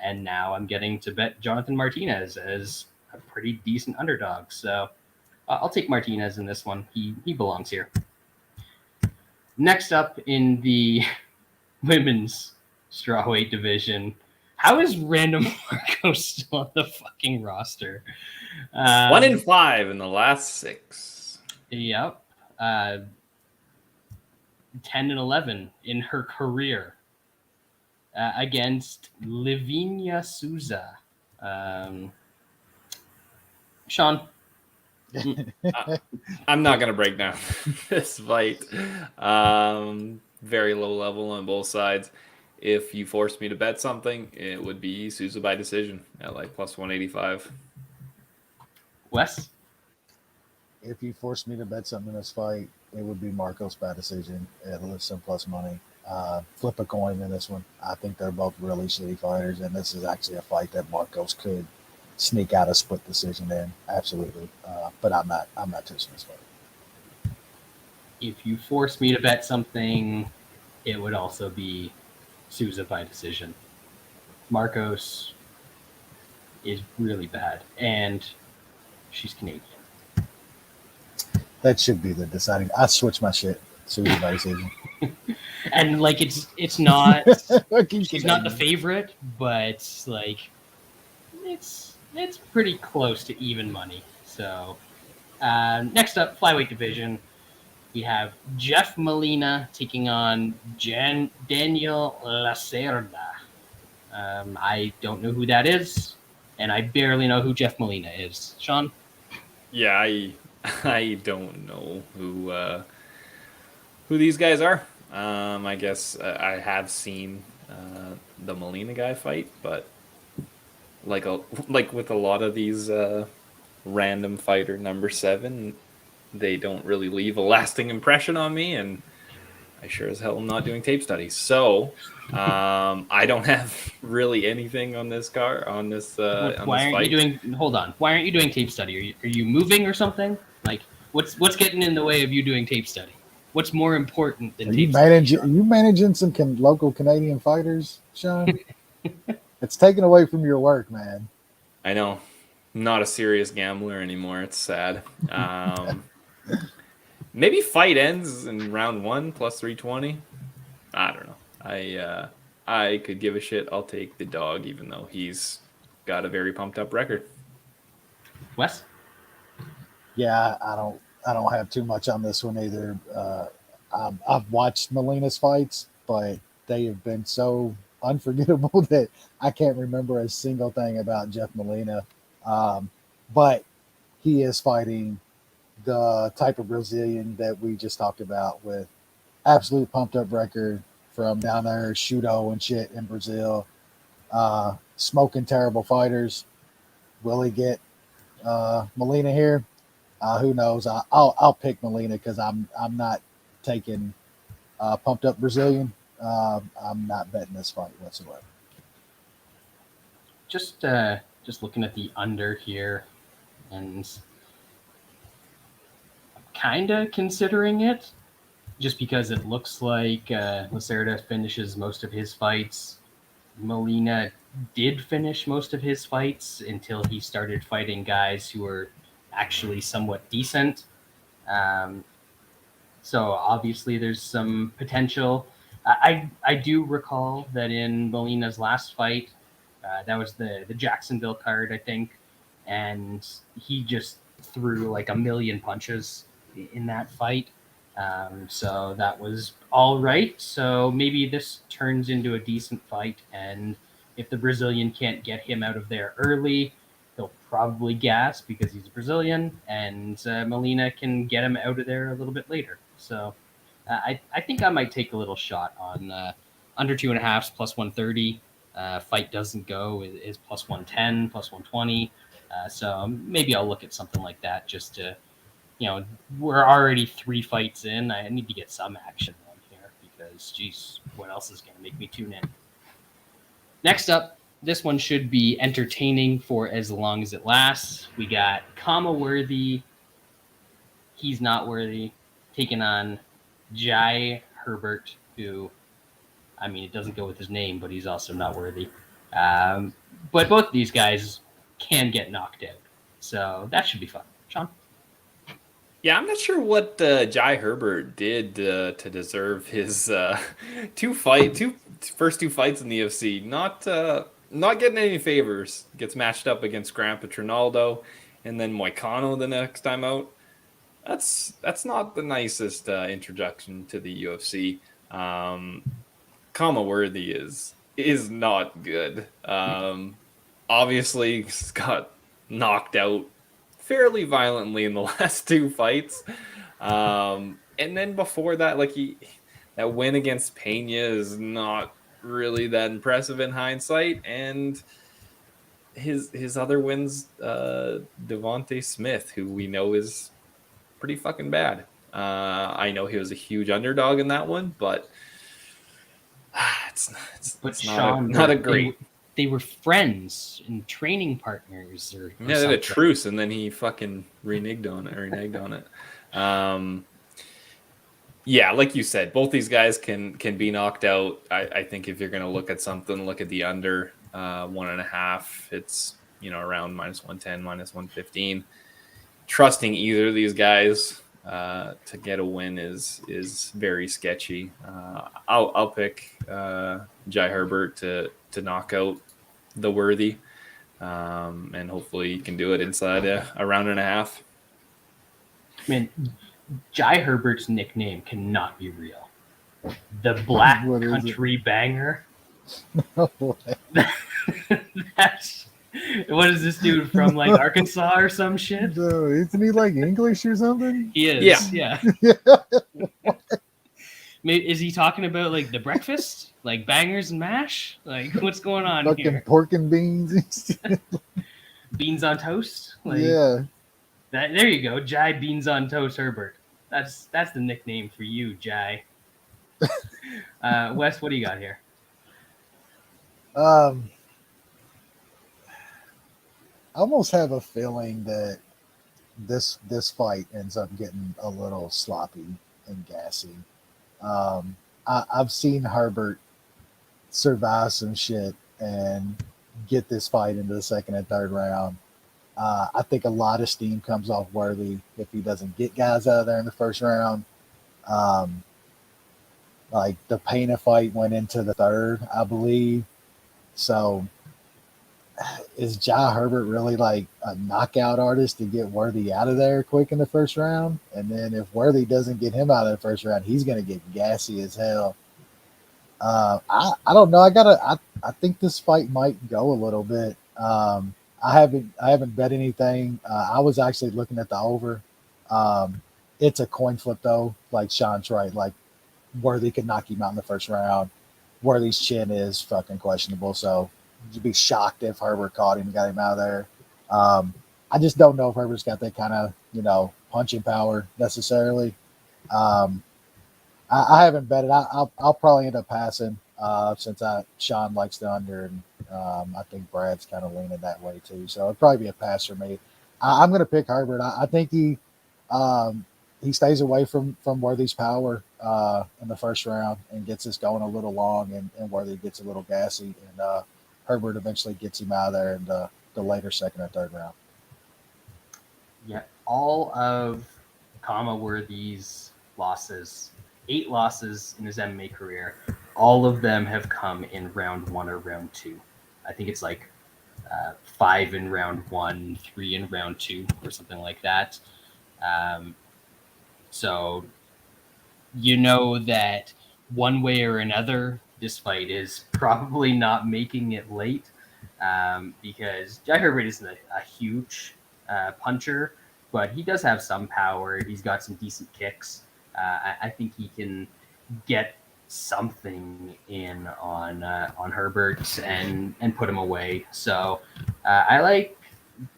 And now I'm getting to bet Jonathan Martinez as a pretty decent underdog. So I'll take Martinez in this one. He belongs here. Next up in the women's strawweight division, how is random Markos still on the fucking roster? 1 in 5 in the last 6. Yep. 10-11 in her career. Against Livinha Souza. Sean? I'm not going to break down this fight. Very low level on both sides. If you forced me to bet something, it would be Souza by decision at like plus 185. Wes? if you forced me to bet something in this fight, it would be Markos by decision at some plus money. Flip a coin in this one. I think they're both really shitty fighters, and this is actually a fight that Markos could sneak out a split decision in. Absolutely, but I'm not touching this fight. If you force me to bet something, it would also be Souza by decision. Markos is really bad, and she's Canadian. That should be the deciding. I switch my shit. Souza by decision. And like it's not Fucking she's not the Canadian. favorite, but like it's pretty close to even money. So next up, flyweight division, we have Jeff Molina taking on Daniel Lacerda. I don't know who that is, and I barely know who Jeff Molina is. Sean? Yeah, I don't know who these guys are. I guess I have seen the Molina guy fight, but like with a lot of these random fighter number 7, they don't really leave a lasting impression on me, and I sure as hell am not doing tape studies. So I don't have really anything on this car on this. Why aren't you doing? Hold on. Why aren't you doing tape study? Are you moving or something? Like what's getting in the way of you doing tape study? What's more important than tape study? Are you managing some local Canadian fighters, Sean? It's taken away from your work, man. I know. I'm not a serious gambler anymore. It's sad. Maybe fight ends in round 1 plus 320. I don't know. I could give a shit. I'll take the dog, even though he's got a very pumped up record. Wes? Yeah, I don't have too much on this one either. I've watched Molina's fights, but they have been so unforgettable that I can't remember a single thing about Jeff Molina. But he is fighting the type of Brazilian that we just talked about, with absolute pumped up record from down there, Shudo and shit in Brazil. Smoking terrible fighters. Will he get Molina here? Who knows? I'll pick Molina because I'm not taking pumped up Brazilian. I'm not betting this fight whatsoever. Just looking at the under here, and kind of considering it, just because it looks like Lacerda finishes most of his fights. Molina did finish most of his fights until he started fighting guys who were actually somewhat decent. So obviously there's some potential. I do recall that in Molina's last fight, that was the Jacksonville card, I think, and he just threw like a million punches in that fight. So that was all right. So maybe this turns into a decent fight, and if the Brazilian can't get him out of there early, he'll probably gas because he's Brazilian, and Molina can get him out of there a little bit later. So I think I might take a little shot on under 2.5 plus 130. Fight doesn't go is plus 110, plus 120. So maybe I'll look at something like that just to, we're already 3 fights in. I need to get some action on here because, geez, what else is going to make me tune in? Next up, this one should be entertaining for as long as it lasts. We got Kama Worthy. He's not worthy. Taking on Jai Herbert, who, I mean, it doesn't go with his name, but he's also not worthy. But both of these guys can get knocked out. So that should be fun. Sean? Yeah, I'm not sure what Jai Herbert did to deserve his first two fights in the UFC. Not getting any favors. Gets matched up against Grandpa Trinaldo, and then Moicano the next time out. That's not the nicest introduction to the UFC. Kama Worthy is not good. Obviously, he's got knocked out fairly violently in the last 2 fights. And then before that, that win against Pena is not really that impressive in hindsight. And his other wins, Devontae Smith, who we know is pretty fucking bad. I know he was a huge underdog in that one, but it's Sean, not a great. They were friends and training partners, or they had a truce, and then he fucking reneged on it. Yeah, like you said, both these guys can be knocked out. I think if you're going to look at something, look at the under 1.5. It's around -110, -115. Trusting either of these guys to get a win is very sketchy. I'll pick Jai Herbert to knock out the Worthy, and hopefully he can do it inside a round and a half. Man, Jai Herbert's nickname cannot be real. The Black Country Banger. That's what is this dude from, like Arkansas or some shit? Isn't he like English or something? He is. Yeah. Is he talking about like the breakfast, like bangers and mash? Like what's going on fucking here? Pork and beans. Beans on toast. Like, yeah. There you go, Jai Beans on Toast Herbert. That's the nickname for you, Jai. Wes, what do you got here? I almost have a feeling that this fight ends up getting a little sloppy and gassy. I've seen Herbert survive some shit and get this fight into the second and third round. I think a lot of steam comes off Worthy if he doesn't get guys out of there in the first round. Like the Pena fight went into the third, I believe. So is Jai Herbert really like a knockout artist to get Worthy out of there quick in the first round? And then if Worthy doesn't get him out of the first round, he's going to get gassy as hell. I don't know. I think this fight might go a little bit. I haven't bet anything. I was actually looking at the over. It's a coin flip though, like Sean's right. Like Worthy could knock him out in the first round. Worthy's chin is fucking questionable, so you'd be shocked if Herbert caught him and got him out of there. I just don't know if Herbert's got that kind of punching power necessarily. I haven't bet it. I'll probably end up passing since Sean likes the under, and I think Brad's kind of leaning that way too. So it'd probably be a pass for me. I'm going to pick Herbert. I think he stays away from Worthy's power in the first round and gets us going a little long, and Worthy gets a little gassy, and Herbert eventually gets him out of there in the later second or third round. Yeah, all of Worthy's losses, 8 losses in his MMA career, all of them have come in round 1 or round 2. I think it's like 5 in round 1, 3 in round 2, or something like that. So that one way or another, this fight is probably not making it late, because Jai Herbert isn't a huge puncher, but he does have some power. He's got some decent kicks. I think he can get something in on Herbert and put him away. So I like,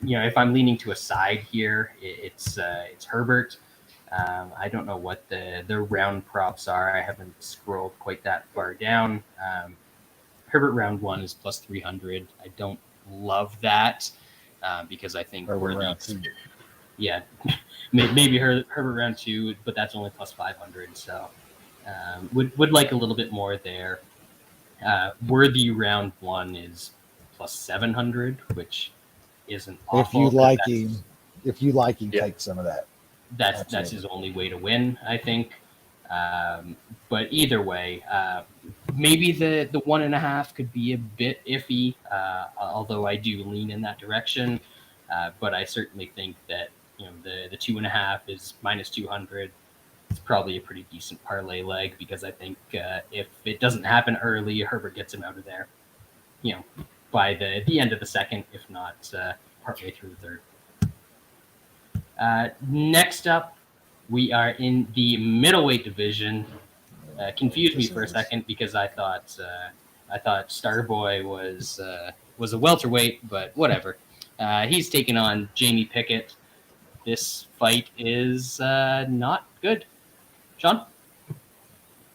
if I'm leaning to a side here, it's Herbert. I don't know what the round props are. I haven't scrolled quite that far down. Herbert round 1 is plus 300. I don't love that because I think yeah, maybe Herbert round 2, but that's only plus 500. So would like a little bit more there. Worthy round 1 is plus 700, which isn't awful. If you like him, yeah. Take some of that. That's his only way to win, I think. But either way, maybe the 1.5 could be a bit iffy, although I do lean in that direction. But I certainly think that the 2.5 is minus 200. It's probably a pretty decent parlay leg, because I think if it doesn't happen early, Herbert gets him out of there, by the end of the second, if not partway through the third. Next up, we are in the middleweight division. Confused me for a second because I thought Starboy was a welterweight, but whatever. He's taking on Jamie Pickett, this fight is not good. Sean?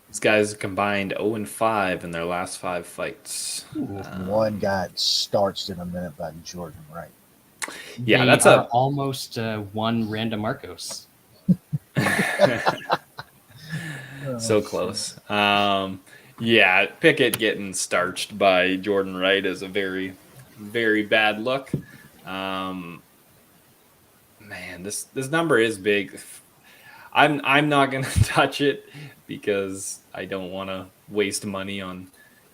These guys combined 0-5 in their last 5 fights. One got starched in a minute by Jordan Wright. Yeah, They that's are almost one random Markos. So close. Yeah, Pickett getting starched by Jordan Wright is a very, very bad look. Man, this number is big. I'm not gonna touch it because I don't want to waste money on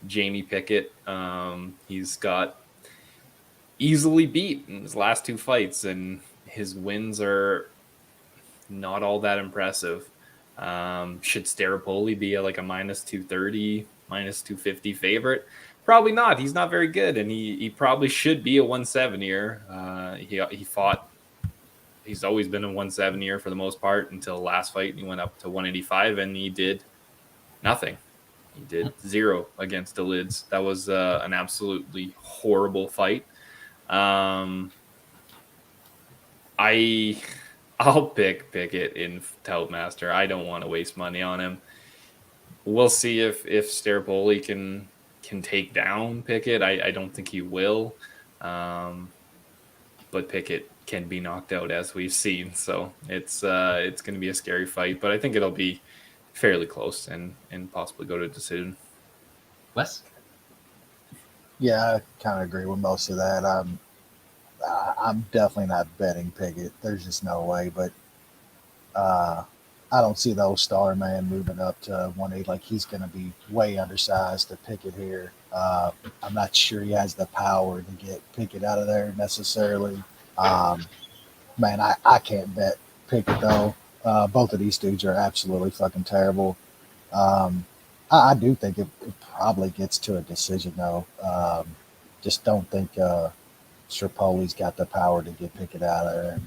Jamie Pickett. He's got easily beat in his last 2 fights, and his wins are not all that impressive. Should Staropoli be like a minus 230, minus 250 favorite? Probably not. He's not very good, and he probably should be a 170er. He fought. He's always been a 170er for the most part until last fight. He went up to 185, and he did nothing. He did 0 against the Lids. That was an absolutely horrible fight. I'll pick Pickett in Toutmaster. I don't want to waste money on him. We'll see if Staropoli can take down Pickett. I don't think he will. But Pickett can be knocked out, as we've seen. So it's going to be a scary fight, but I think it'll be fairly close and possibly go to a decision. Wes? Yeah, I kind of agree with most of that. I'm definitely not betting Pickett. There's just no way. But I don't see the old star man moving up to 180. Like, he's going to be way undersized to Pickett here. I'm not sure he has the power to get Pickett out of there necessarily. Man, I can't bet Pickett, though. Both of these dudes are absolutely fucking terrible. I do think it probably gets to a decision, though. Just don't think Staropoli's got the power to get Pickett out of there.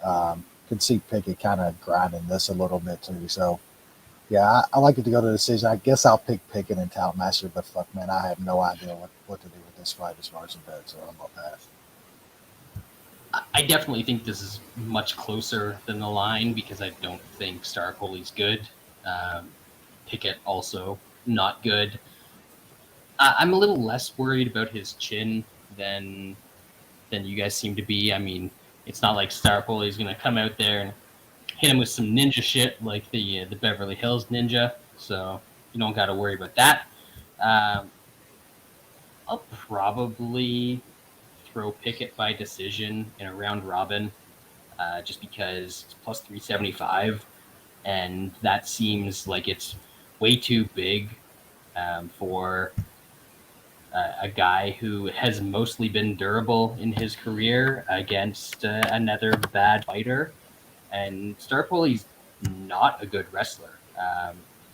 And could see Pickett kind of grinding this a little bit, too. So, yeah, I like it to go to the decision. I guess I'll pick Pickett and Toutmaster, but fuck, man, I have no idea what to do with this fight as far as a bet, so I'm going to pass. I definitely think this is much closer than the line because I don't think Staropoli's good. Pickett also not good. I'm a little less worried about his chin than you guys seem to be. I mean, it's not like Staropoli is going to come out there and hit him with some ninja shit like the Beverly Hills Ninja. So you don't got to worry about that. I'll probably throw Pickett by decision in a round robin, just because it's plus 375, and that seems like it's way too big for a guy who has mostly been durable in his career against another bad fighter. And Staropoli's not a good wrestler.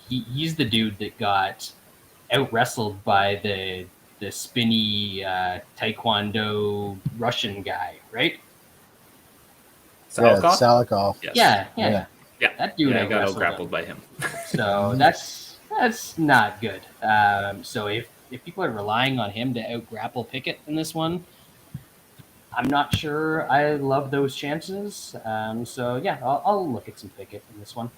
He's the dude that got out wrestled by the spinny Taekwondo Russian guy, right? Salikov? Yeah, Salikov. Yes. Yeah. That dude got out-wrestled grappled him. by him. So that's not good. So if people are relying on him to out-grapple Pickett in this one, I'm not sure I love those chances. So yeah, I'll look at some Pickett in this one.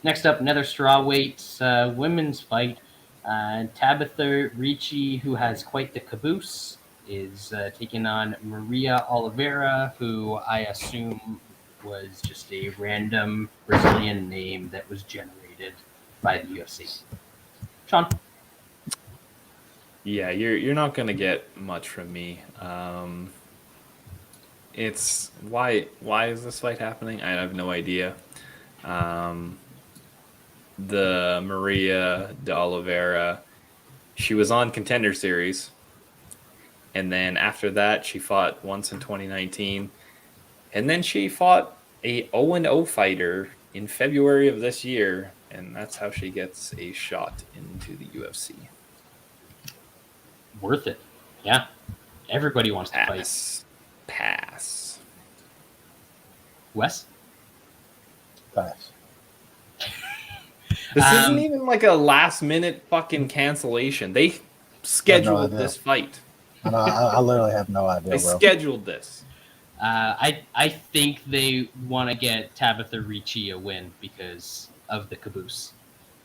Next up, another strawweight women's fight. Tabitha Ricci, who has quite the caboose, is taking on Maria Oliveira, who I assume was just a random Brazilian name that was generated by the UFC. Sean? Yeah, you're not gonna get much from me. It's why is this fight happening? I have no idea. The Maria de Oliveira, she was on Contender Series, and then after that she fought once in 2019, and then she fought a 0-0 fighter in February of this year, and that's how she gets a shot into the UFC. Worth it. Yeah. Everybody wants to fight. Pass. Wes? Pass. This isn't even like a last minute fucking cancellation. They scheduled this fight. I literally have no idea, They bro. scheduled this. I think they want to get Tabitha Ricci a win because of the caboose.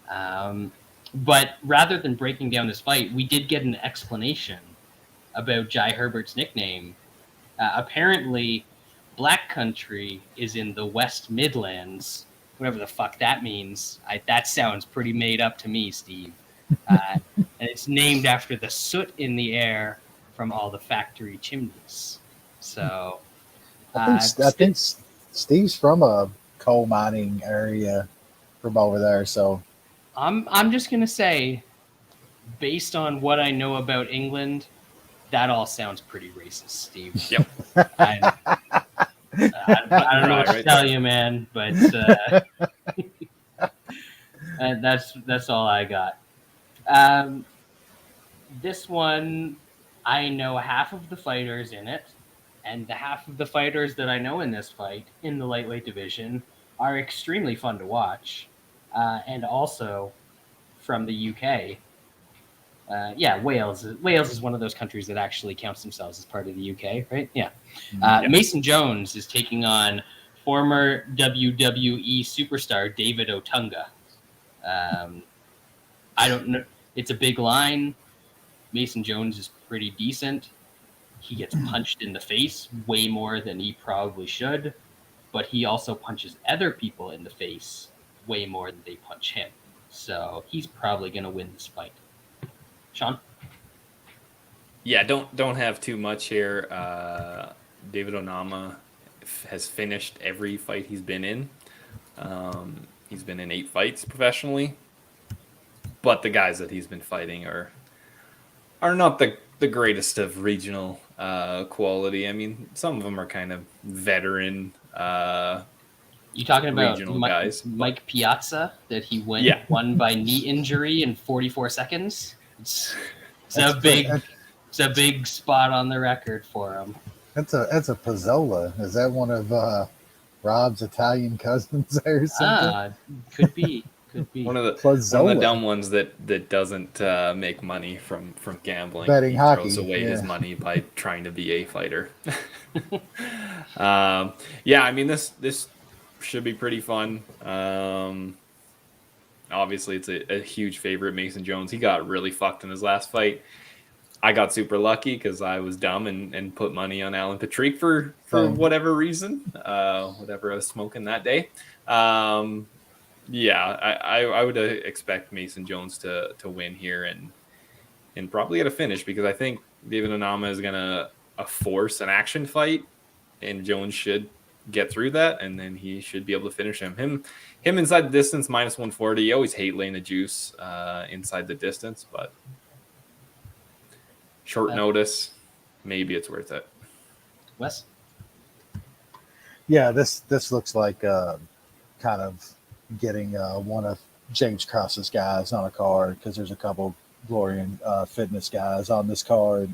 But rather than breaking down this fight, we did get an explanation about Jai Herbert's nickname. Apparently, Black Country is in the West Midlands, whatever the fuck that means. That sounds pretty made up to me, Steve. And it's named after the soot in the air from all the factory chimneys. So I think Steve's from a coal mining area from over there. So I'm just gonna say, based on what I know about England, that all sounds pretty racist, Steve. Yep. I don't know what to tell you, man, but that's all I got. This one, I know half of the fighters in it, and the half of the fighters that I know in this fight in the lightweight division are extremely fun to watch, and also from the UK. Wales is one of those countries that actually counts themselves as part of the UK, right? Yeah. Mason Jones is taking on former WWE superstar David Otunga. I don't know. It's a big line. Mason Jones is pretty decent. He gets punched in the face way more than he probably should, but he also punches other people in the face way more than they punch him. So he's probably going to win this fight. Sean? Yeah, don't have too much here. David Onama has finished every fight he's been in. He's been in 8 fights professionally, but the guys that he's been fighting are not the greatest of regional quality. I mean, some of them are kind of veteran. You talking about guys, Mike Piazza that he won by knee injury in 44 seconds? It's a big spot on the record for him. That's a Pizzola. Is that one of Rob's Italian cousins or something? Could be. One of the dumb ones that doesn't make money from gambling. Betting hockey. Throws away his money by trying to be a fighter. I mean this should be pretty fun. Obviously, it's a huge favorite, Mason Jones. He got really fucked in his last fight. I got super lucky because I was dumb and put money on Alan Patrick for whatever reason, whatever I was smoking that day. I would expect Mason Jones to win here and probably get a finish because I think David Onama is gonna force an action fight, and Jones should get through that, and then he should be able to finish him. Him inside the distance, minus 140. You always hate laying the juice inside the distance, but short notice, maybe it's worth it. Wes? Yeah, this looks like kind of getting one of James Cross's guys on a card because there's a couple Glory and Fitness guys on this card.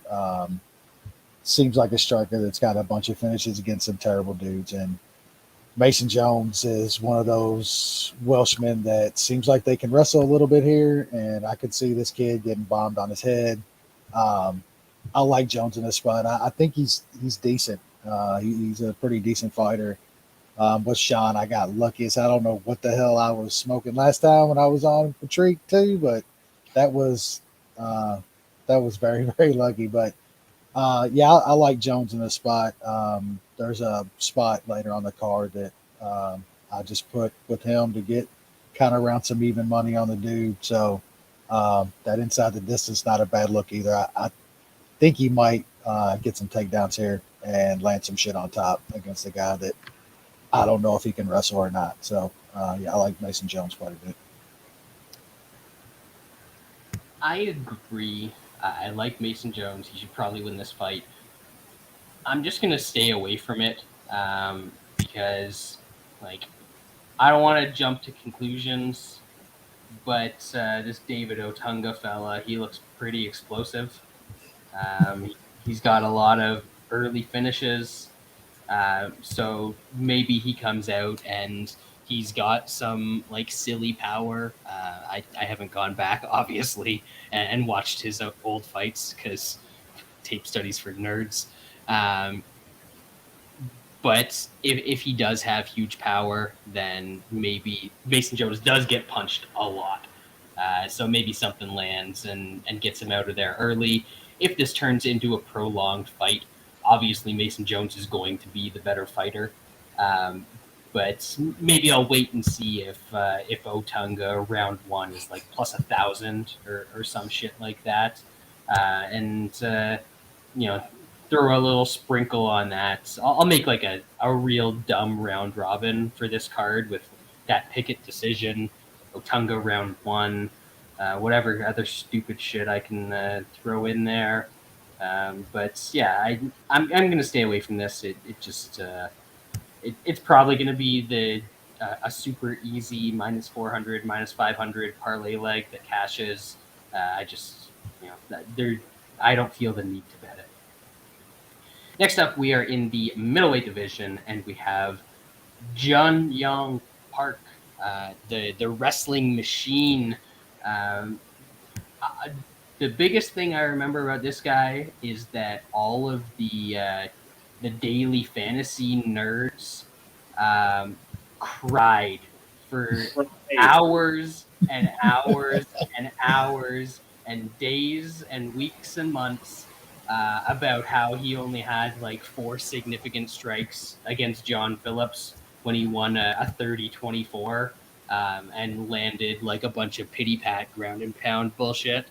Seems like a striker that's got a bunch of finishes against some terrible dudes. And Mason Jones is one of those Welshmen that seems like they can wrestle a little bit here. And I could see this kid getting bombed on his head. I like Jones in this spot. I think he's decent. He's a pretty decent fighter. With Sean, I got lucky. I don't know what the hell I was smoking last time when I was on Patrick too, but that was very, very lucky. But I like Jones in this spot. There's a spot later on the card that I just put with him to get kind of around some even money on the dude. So that inside the distance, not a bad look either. I think he might get some takedowns here and land some shit on top against a guy that I don't know if he can wrestle or not. So I like Mason Jones quite a bit. I agree. I like Mason Jones. He should probably win this fight. I'm just going to stay away from it because, I don't want to jump to conclusions, but this David Otunga fella, he looks pretty explosive. He's got a lot of early finishes, so maybe he comes out and he's got some silly power. I haven't gone back, obviously, and watched his old fights because tape studies for nerds. But if he does have huge power, then maybe Mason Jones does get punched a lot. So maybe something lands and gets him out of there early. If this turns into a prolonged fight, obviously Mason Jones is going to be the better fighter. But maybe I'll wait and see if Otunga round 1 is like plus 1,000 or some shit like that, and throw a little sprinkle on that. I'll make like a real dumb round robin for this card with that Pickett decision, Otunga round 1, whatever other stupid shit I can throw in there. But yeah, I'm gonna stay away from this. It's probably going to be a super easy minus 400, minus 500 parlay leg that cashes. I don't feel the need to bet it. Next up, we are in the middleweight division, and we have Jun Young Park, the wrestling machine. The biggest thing I remember about this guy is that all of the daily fantasy nerds cried for hours and hours and hours and days and weeks and months about how he only had like 4 significant strikes against John Phillips when he won a 30-24 and landed like a bunch of pity-pat ground and pound bullshit.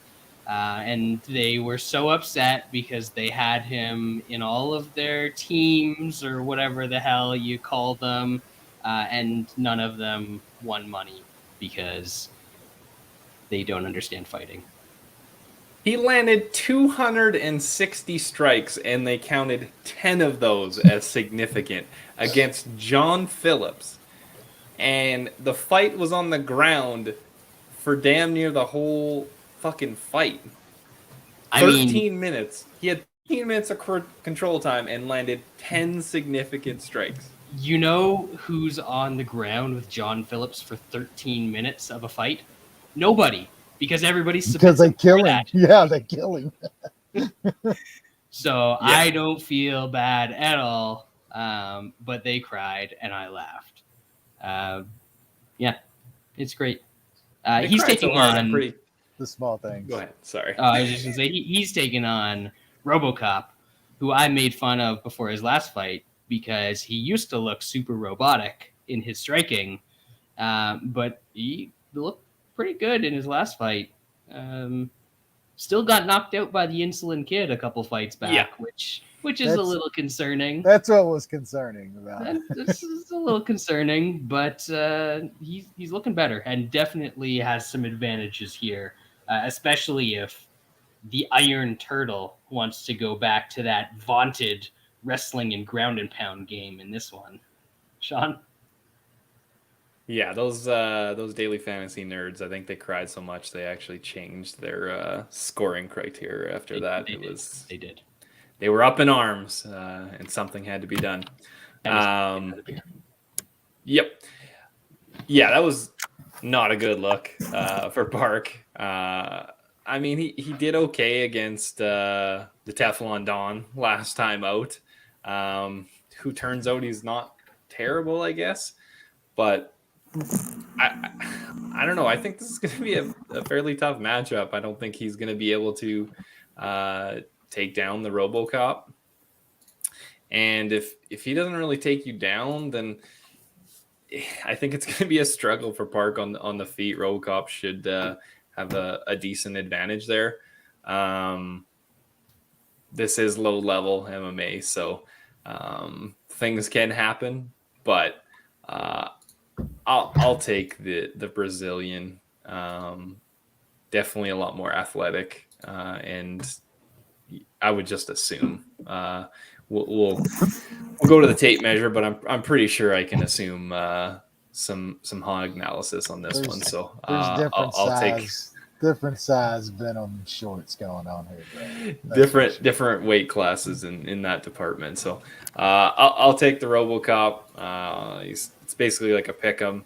And they were so upset because they had him in all of their teams or whatever the hell you call them, and none of them won money because they don't understand fighting. He landed 260 strikes, and they counted 10 of those as significant against John Phillips. And the fight was on the ground for damn near the whole fucking fight. 13 minutes. He had 15 minutes of control time and landed 10 significant strikes. You know who's on the ground with John Phillips for 13 minutes of a fight? Nobody. Because everybody's because they kill him. Yeah, they kill him. So yeah. I don't feel bad at all. But they cried and I laughed. Yeah, it's great. He's taking on the small things. Go ahead. Sorry. I was just gonna say he's taking on Robocop, who I made fun of before his last fight because he used to look super robotic in his striking, but he looked pretty good in his last fight. Still got knocked out by the Insulin Kid a couple fights back, which is a little concerning. That's what was concerning about it. This is a little concerning, but he's looking better and definitely has some advantages here, especially if the Iron Turtle wants to go back to that vaunted wrestling and ground and pound game in this one. Sean? Yeah, those daily fantasy nerds, I think they cried so much they actually changed their scoring criteria after that. They did. They were up in arms, and something had to be done. Yep. Yeah, that was not a good look for Park. I mean, he did okay against the Teflon Don last time out, who turns out he's not terrible, I guess. But I don't know. I think this is going to be a fairly tough matchup. I don't think he's going to be able to take down the Robocop. And if he doesn't really take you down, then I think it's going to be a struggle for Park on the feet. Robocop should have a decent advantage there. This is low-level MMA, so things can happen. But I'll take the Brazilian. Definitely a lot more athletic, and I would just assume we'll go to the tape measure, but I'm pretty sure I can assume some hog analysis on this one. So I'll take different size Venom shorts going on here, bro. Different weight classes in that department. So I'll take the RoboCop. It's basically like a pick'em.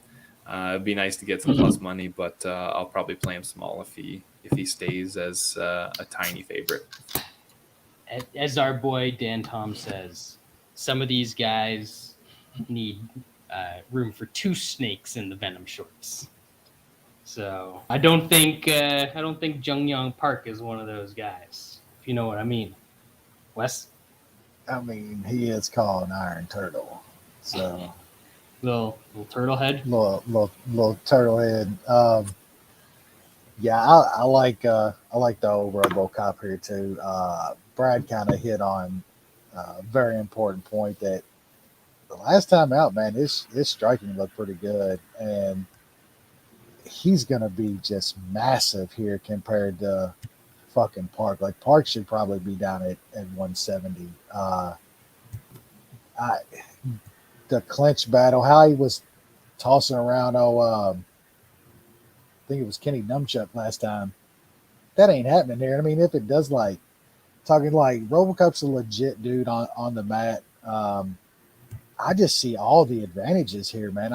It'd be nice to get some plus money, but I'll probably play him small if he stays as a tiny favorite. As our boy Dan Tom says, some of these guys need room for 2 snakes in the Venom shorts. So I don't think Jung Young Park is one of those guys, if you know what I mean. Wes? I mean, he is called an Iron Turtle, so little turtle head. Little turtle head. Yeah, I like the old RoboCop here too. Brad kind of hit on a very important point that the last time out, man, his striking looked pretty good, and he's gonna be just massive here compared to fucking Park. Like Park should probably be down at 170. The clinch battle, how he was tossing around. I think it was Kenny Numchuck last time. That ain't happening here. I mean, if it does, like talking like RoboCop's a legit dude on the mat. I just see all the advantages here, man.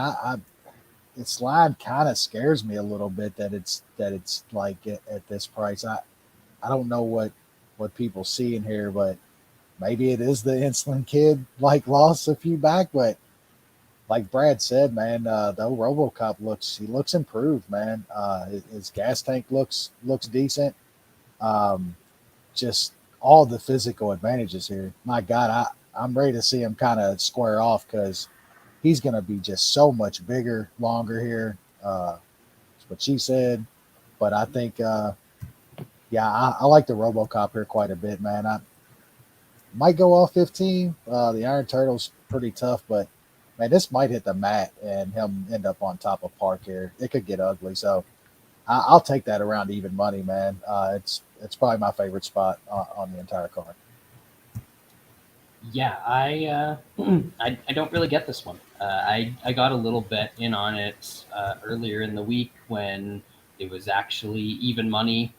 Its line kind of scares me a little bit that it's like at this price. I don't know what people see in here, but maybe it is the insulin kid like lost a few back, but like Brad said, man, the RoboCop looks improved, man. His gas tank looks decent. Just all the physical advantages here. My God, I'm ready to see him kind of square off because he's going to be just so much bigger, longer here. That's what she said. But I think, I like the RoboCop here quite a bit, man. I might go off 15. The Iron Turtle's pretty tough, but man, this might hit the mat and him end up on top of Park here. It could get ugly. So I'll take that around even money, man. It's probably my favorite spot on the entire card. Yeah, I don't really get this one. I got a little bet in on it earlier in the week when it was actually even money.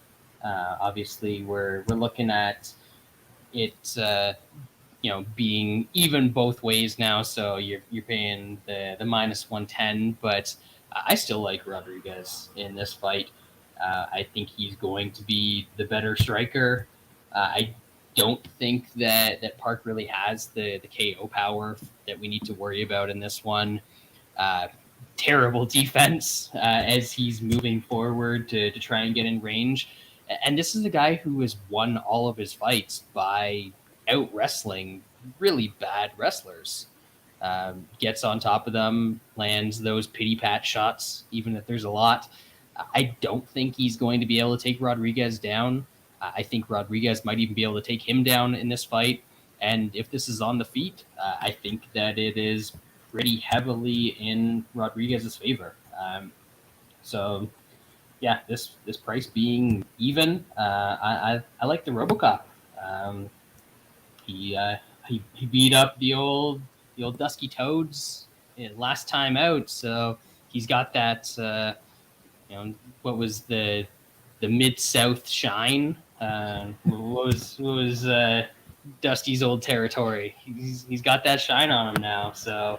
Obviously, we're looking at it, being even both ways now. So you're paying the minus 110, but I still like Rodriguez in this fight. I think he's going to be the better striker. I don't think that Park really has the KO power that we need to worry about in this one. Terrible defense as he's moving forward to try and get in range. And this is a guy who has won all of his fights by out wrestling really bad wrestlers. Gets on top of them, lands those pity pat shots, even if there's a lot. I don't think he's going to be able to take Rodriguez down. I think Rodriguez might even be able to take him down in this fight. And if this is on the feet, I think that it is pretty heavily in Rodriguez's favor. So, yeah, this price being even, I like the RoboCop. He beat up the old Dusky Toads last time out, so he's got that. What was the Mid-South shine? What was Dusty's old territory? He's got that shine on him now. So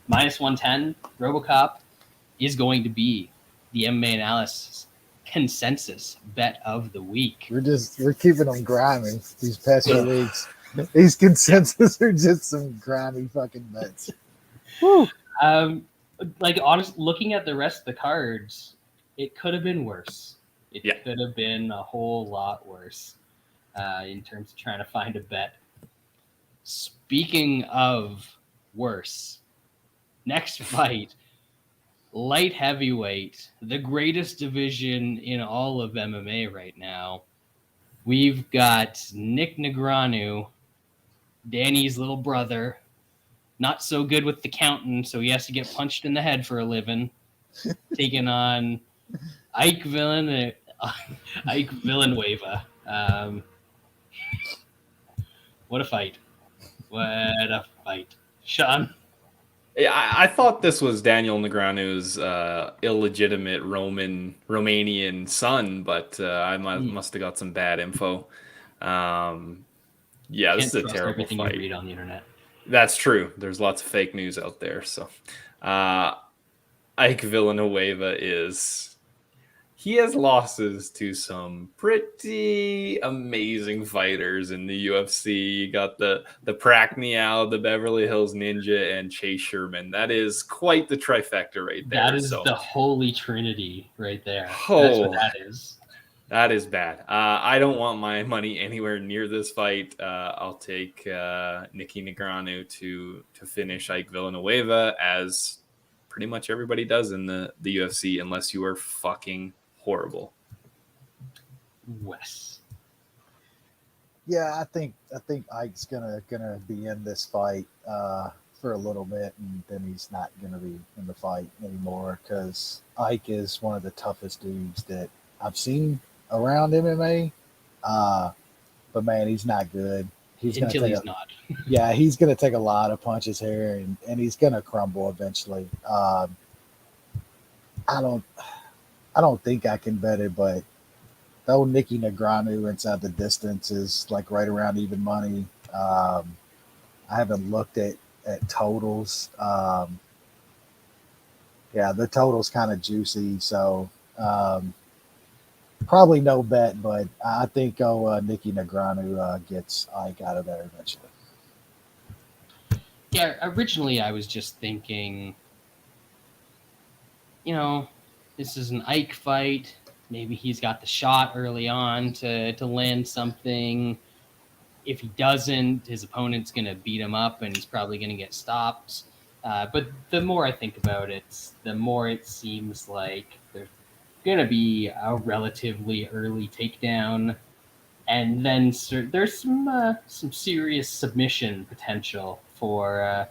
minus 110, RoboCop is going to be the MMA Analysis consensus bet of the week. We're keeping them grimy these past few weeks. These consensus are just some grimy fucking bets. Woo. Honestly, looking at the rest of the cards, it could have been worse. It could have been a whole lot worse in terms of trying to find a bet. Speaking of worse, next fight, light heavyweight, the greatest division in all of MMA right now. We've got Negumereanu, Danny's little brother, not so good with the counting, so he has to get punched in the head for a living, taking on Ike Villanueva. What a fight. What a fight. Sean? Yeah, I thought this was Daniel Negreanu's illegitimate Romanian son, but I must have got some bad info. This is a terrible everything fight. You read on the internet. That's true. There's lots of fake news out there. So Ike Villanueva he has losses to some pretty amazing fighters in the UFC. You got the Pracknial, the Beverly Hills Ninja, and Chase Sherman. That is quite the trifecta right there. That is the holy trinity right there. Oh, that's what that is. That is bad. I don't want my money anywhere near this fight. I'll take Nicky Negreanu to finish Ike Villanueva, as pretty much everybody does in the UFC, unless you are fucking horrible. Wes. Yeah, I think Ike's gonna be in this fight for a little bit, and then he's not gonna be in the fight anymore, because Ike is one of the toughest dudes that I've seen around MMA. But man, he's not good. He's not. Yeah, he's gonna take a lot of punches here, and he's gonna crumble eventually. I don't think I can bet it, but though Nicky Negreanu inside the distance is like right around even money. I haven't looked at totals. Yeah, the total's kind of juicy, so probably no bet, but I think Nicky Negreanu gets Ike out of there eventually. Yeah, originally I was just thinking, this is an Ike fight. Maybe he's got the shot early on to land something. If he doesn't, his opponent's going to beat him up and he's probably going to get stopped. But the more I think about it, the more it seems like there's going to be a relatively early takedown. And then there's some serious submission potential for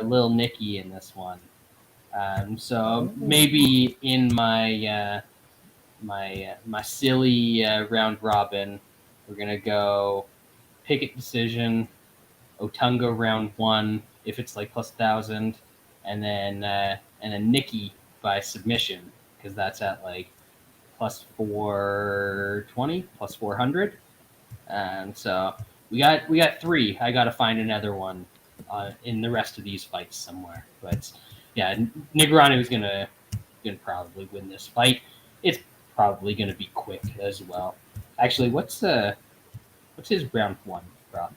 Lil Nicky in this one. So maybe in my my silly round robin, we're gonna go Pickett decision, Otunga round 1 if it's like plus 1,000, and then Nicky by submission, because that's at like plus 420, plus 400. So we got 3. I got to find another one in the rest of these fights somewhere. But yeah, Negreanu is gonna probably win this fight. It's probably gonna be quick as well. Actually, what's his round 1, Rob?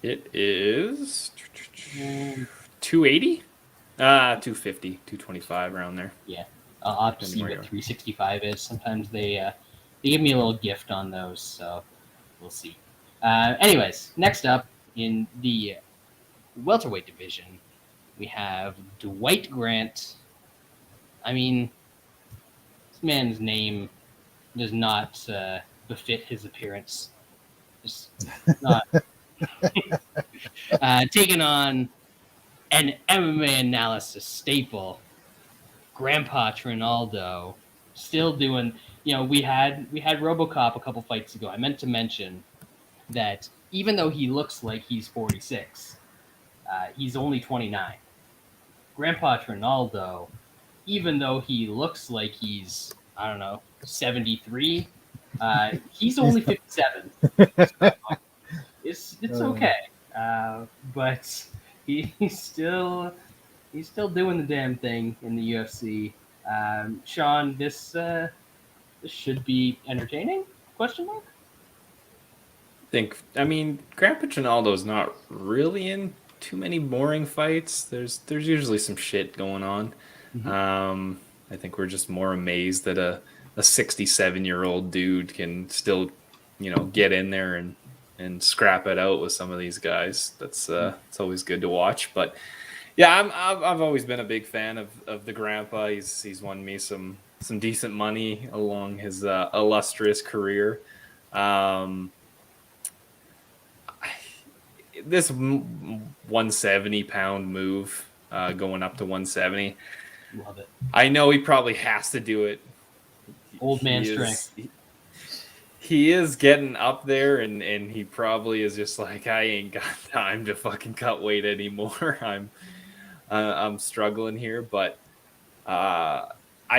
It is 280, 250, 225 around there. Yeah, I'll have to see what 365 is. Sometimes they give me a little gift on those, so we'll see. Anyways, next up in the welterweight division, we have Dwight Grant. I mean, this man's name does not befit his appearance. Just not. Taking on an MMA Analysis staple, Grandpa Trinaldo, still doing. We had Robocop a couple fights ago. I meant to mention that even though he looks like he's 46, he's only 29. Grandpa Trinaldo, even though he looks like he's 73, he's only 57. So it's okay, but he's still doing the damn thing in the UFC. Sean, this should be entertaining? Question mark. I mean, Grandpa Trinaldo's not really in too many boring fights. There's usually some shit going on. Mm-hmm. I think we're just more amazed that a 67-year-old dude can still, get in there and scrap it out with some of these guys. It's always good to watch. But yeah, I've always been a big fan of the Grandpa. He's won me some decent money along his illustrious career. This 170-pound move, going up to 170. Love it. I know he probably has to do it. Old man strength. He is getting up there, and he probably is just like, I ain't got time to fucking cut weight anymore. I'm struggling here, but I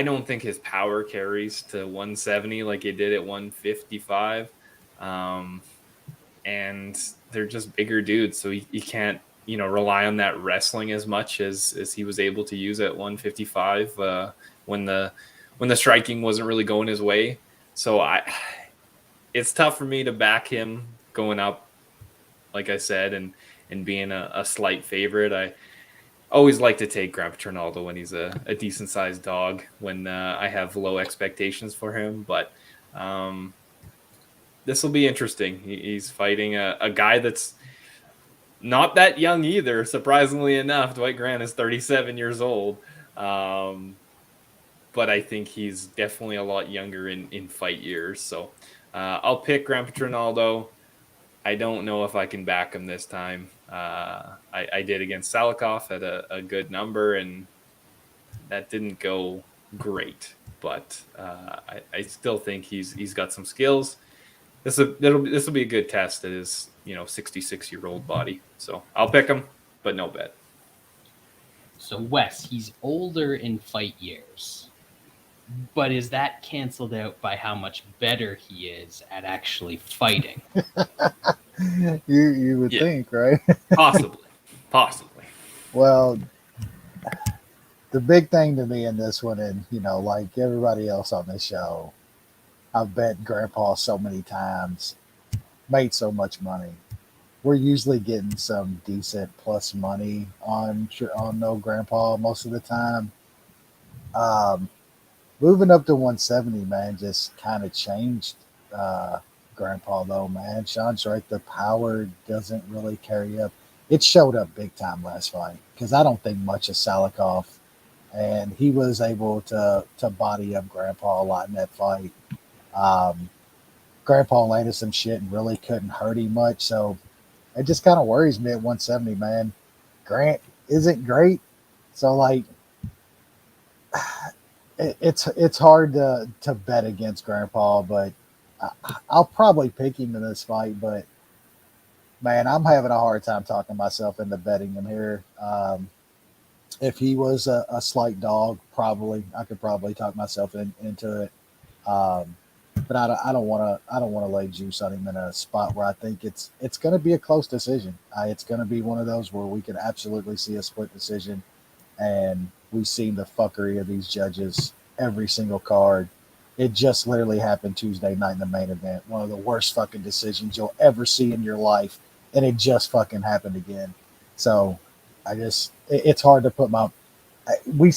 don't think his power carries to 170 like it did at 155. And they're just bigger dudes, so he can't, rely on that wrestling as much as he was able to use at 155 when the when the striking wasn't really going his way. So it's tough for me to back him going up, like I said, and being a slight favorite. I always like to take Grandpa Trinaldo when he's a decent sized dog when I have low expectations for him. But this will be interesting. He's fighting a guy that's not that young either, surprisingly enough. Dwight Grant is 37 years old. But I think he's definitely a lot younger in fight years. So I'll pick Grandpa Trinaldo. I don't know if I can back him this time. I did against Salikov at a good number, and that didn't go great. But I still think he's got some skills. This will be a good test at his 66-year-old body. So I'll pick him, but no bet. So Wes, he's older in fight years. But is that canceled out by how much better he is at actually fighting? You would think, right? Possibly. Well, the big thing to me in this one, and like everybody else on this show, I've bet Grandpa so many times, made so much money. We're usually getting some decent plus money on no Grandpa most of the time. Moving up to 170, man, just kind of changed Grandpa, though, man. Sean's right. The power doesn't really carry up. It showed up big time last fight because I don't think much of Salikov, and he was able to body up Grandpa a lot in that fight. Grandpa landed some shit and really couldn't hurt him much, so it just kind of worries me at 170, man. Grant isn't great, so like it's hard to bet against Grandpa, but I'll probably pick him in this fight. But man, I'm having a hard time talking myself into betting him here. If he was a slight dog, I could probably talk myself into it. But I don't want to lay juice on him in a spot where I think it's going to be a close decision. It's going to be one of those where we could absolutely see a split decision, and we've seen the fuckery of these judges every single card. It just literally happened Tuesday night in the main event. One of the worst fucking decisions you'll ever see in your life, and it just fucking happened again. So it's hard to put we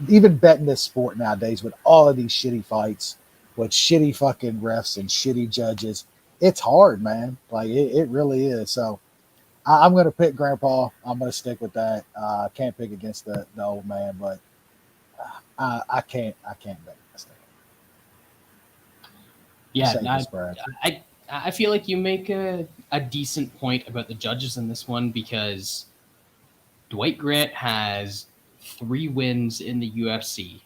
even betting this sport nowadays with all of these shitty fights with shitty fucking refs and shitty judges. It's hard, man. Like it really is. So I'm going to pick Grandpa. I'm going to stick with that. Can't pick against the old man, but I can't bet against him. Yeah, I feel like you make a decent point about the judges in this one because Dwight Grant has 3 wins in the UFC.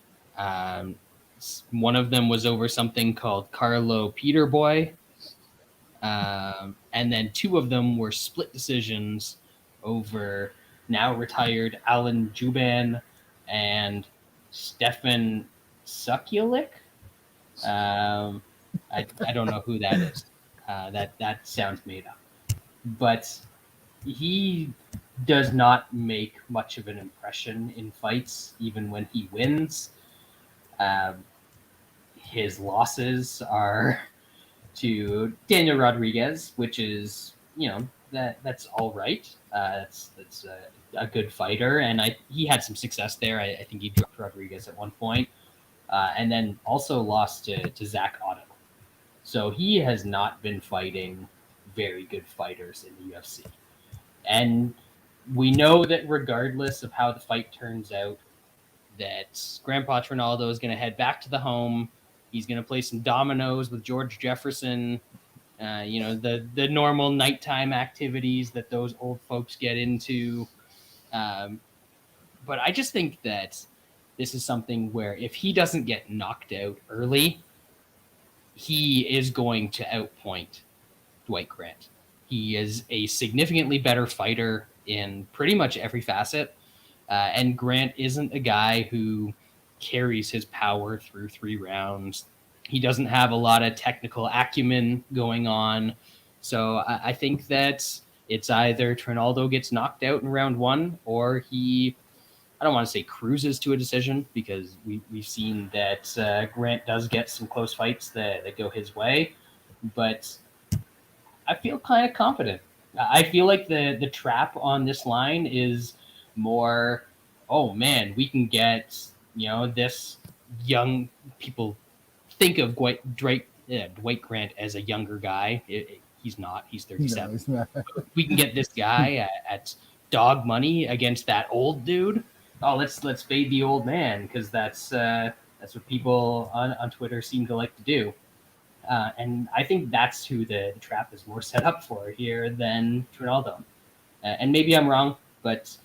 One of them was over something called Carlo Peterboy. And then 2 of them were split decisions over now retired Alan Juban and Stefan Sukulik. I don't know who that is. That sounds made up. But he does not make much of an impression in fights, even when he wins. His losses are to Daniel Rodriguez, which is, that's all right. That's a good fighter, and he had some success there. I think he dropped Rodriguez at one point, and then also lost to Zach Otto. So he has not been fighting very good fighters in the UFC. And we know that regardless of how the fight turns out, that Grandpa Trinaldo is going to head back to the home. He's going to play some dominoes with George Jefferson, the normal nighttime activities that those old folks get into. But I just think that this is something where if he doesn't get knocked out early, he is going to outpoint Dwight Grant. He is a significantly better fighter in pretty much every facet. And Grant isn't a guy who carries his power through 3 rounds. He doesn't have a lot of technical acumen going on. So I think that it's either Trinaldo gets knocked out in round 1 or he I don't want to say cruises to a decision, because we've seen that Grant does get some close fights that go his way, but I feel kind of confident. I feel like the trap on this line is more, oh man, we can get, this young people think of Dwight Grant as a younger guy. He's not. He's 37. No, it's not. We can get this guy at dog money against that old dude. Oh, let's fade the old man, because that's what people on Twitter seem to like to do. And I think that's who the trap is more set up for here than Trinaldo. And maybe I'm wrong, but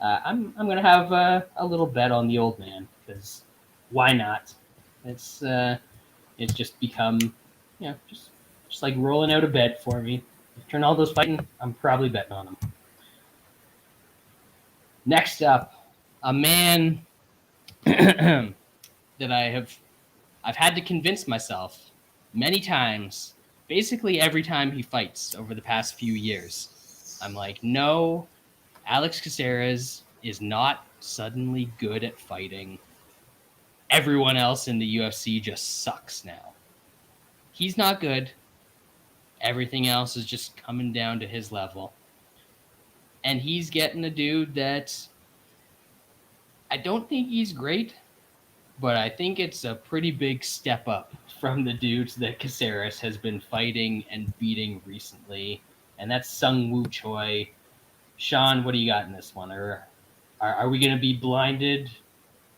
I'm gonna have a little bet on the old man, because why not? It's just become, just like rolling out a bet for me. If Trinaldo's fighting, I'm probably betting on him. Next up, a man that I've had to convince myself many times, basically every time he fights over the past few years. I'm like, no, Alex Caceres is not suddenly good at fighting. Everyone else in the UFC just sucks now. He's not good. Everything else is just coming down to his level. And he's getting a dude that I don't think he's great, but I think it's a pretty big step up from the dudes that Caceres has been fighting and beating recently, and that's Sung Woo Choi. Sean, what do you got in this one? Or are we going to be blinded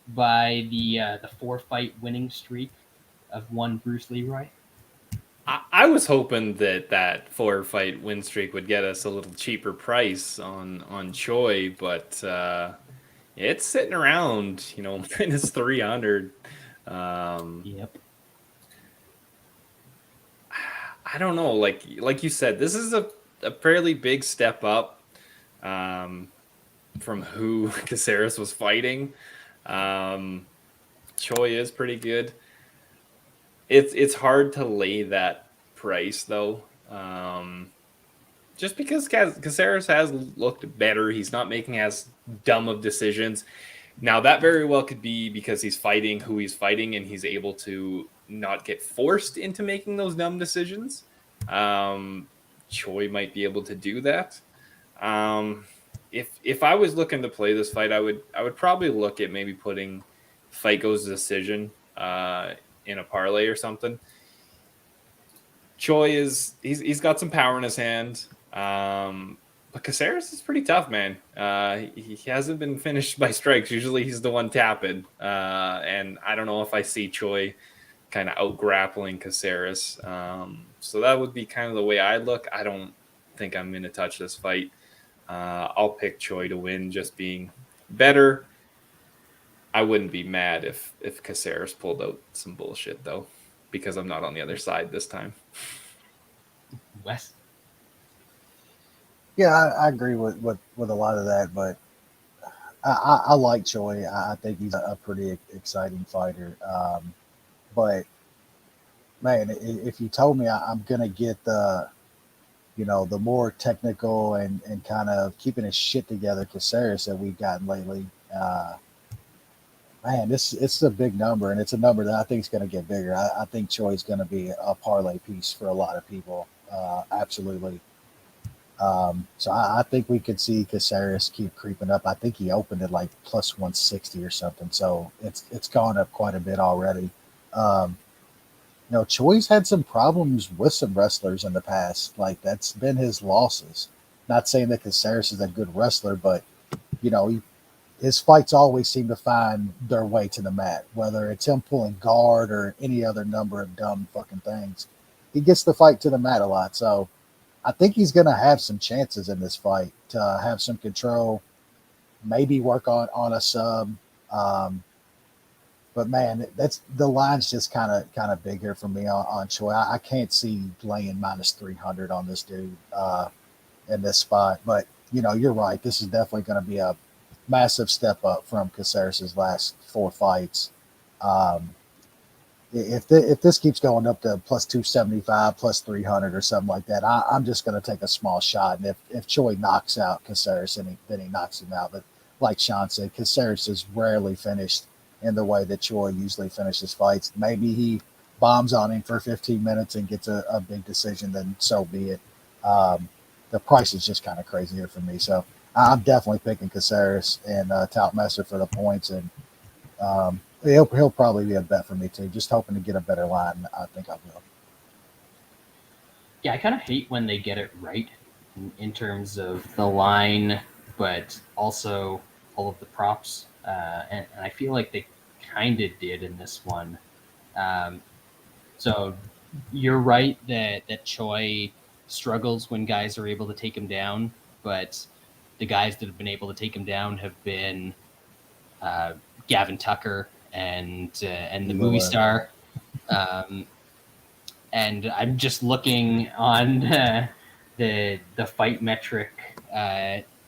by the 4-fight winning streak of one Bruce Leroy? I was hoping that 4-fight win streak would get us a little cheaper price on Choi, but it's sitting around, minus 300. Yep. I don't know. Like you said, this is a fairly big step up from who Caceres was fighting. Choi is pretty good. It's hard to lay that price though, just because Caceres has looked better. He's not making as dumb of decisions. Now that very well could be because he's fighting who he's fighting, and he's able to not get forced into making those dumb decisions. Choi might be able to do that. If I was looking to play this fight, I would probably look at maybe putting fight goes to decision in a parlay or something. Choi he's got some power in his hand, but Caceres is pretty tough, man. He hasn't been finished by strikes. Usually he's the one tapping, and I don't know if I see Choi kind of out grappling Caceres. So that would be kind of the way I look. I don't think I'm going to touch this fight. I'll pick Choi to win, just being better. I wouldn't be mad if Caceres pulled out some bullshit, though, because I'm not on the other side this time. Wes? Yeah, I agree with a lot of that, but I like Choi. I think he's a pretty exciting fighter. But man, if you told me I'm gonna get the more technical and kind of keeping his shit together Caceres that we've gotten lately, man, it's a big number, and it's a number that I think is going to get bigger. I think Choi is going to be a parlay piece for a lot of people. Absolutely. So I think we could see Caceres keep creeping up. I think he opened at like plus 160 or something. So it's gone up quite a bit already. Choi's had some problems with some wrestlers in the past. Like, that's been his losses. Not saying that Caceres is a good wrestler, but his fights always seem to find their way to the mat, whether it's him pulling guard or any other number of dumb fucking things. He gets the fight to the mat a lot. So I think he's going to have some chances in this fight to have some control, maybe work on a sub. But man, that's the line's just kind of big here for me on Choi. I can't see laying minus 300 on this dude in this spot. But you're right. This is definitely going to be a massive step up from Caceres' last 4 fights. If this keeps going up to plus 275, plus 300 or something like that, I'm just going to take a small shot. And if Choi knocks out Caceres, then he knocks him out. But like Sean said, Caceres is rarely finished in the way that Choi usually finishes fights. Maybe he bombs on him for 15 minutes and gets a big decision, then so be it. The price is just kind of crazy here for me. So I'm definitely picking Caceres and Taltmesser for the points. And he'll probably be a bet for me too. Just hoping to get a better line. I think I will. Yeah, I kind of hate when they get it right in terms of the line, but also all of the props. And I feel like they kind of did in this one. So you're right that Choi struggles when guys are able to take him down, but the guys that have been able to take him down have been Gavin Tucker and the movie star. And I'm just looking on the fight metric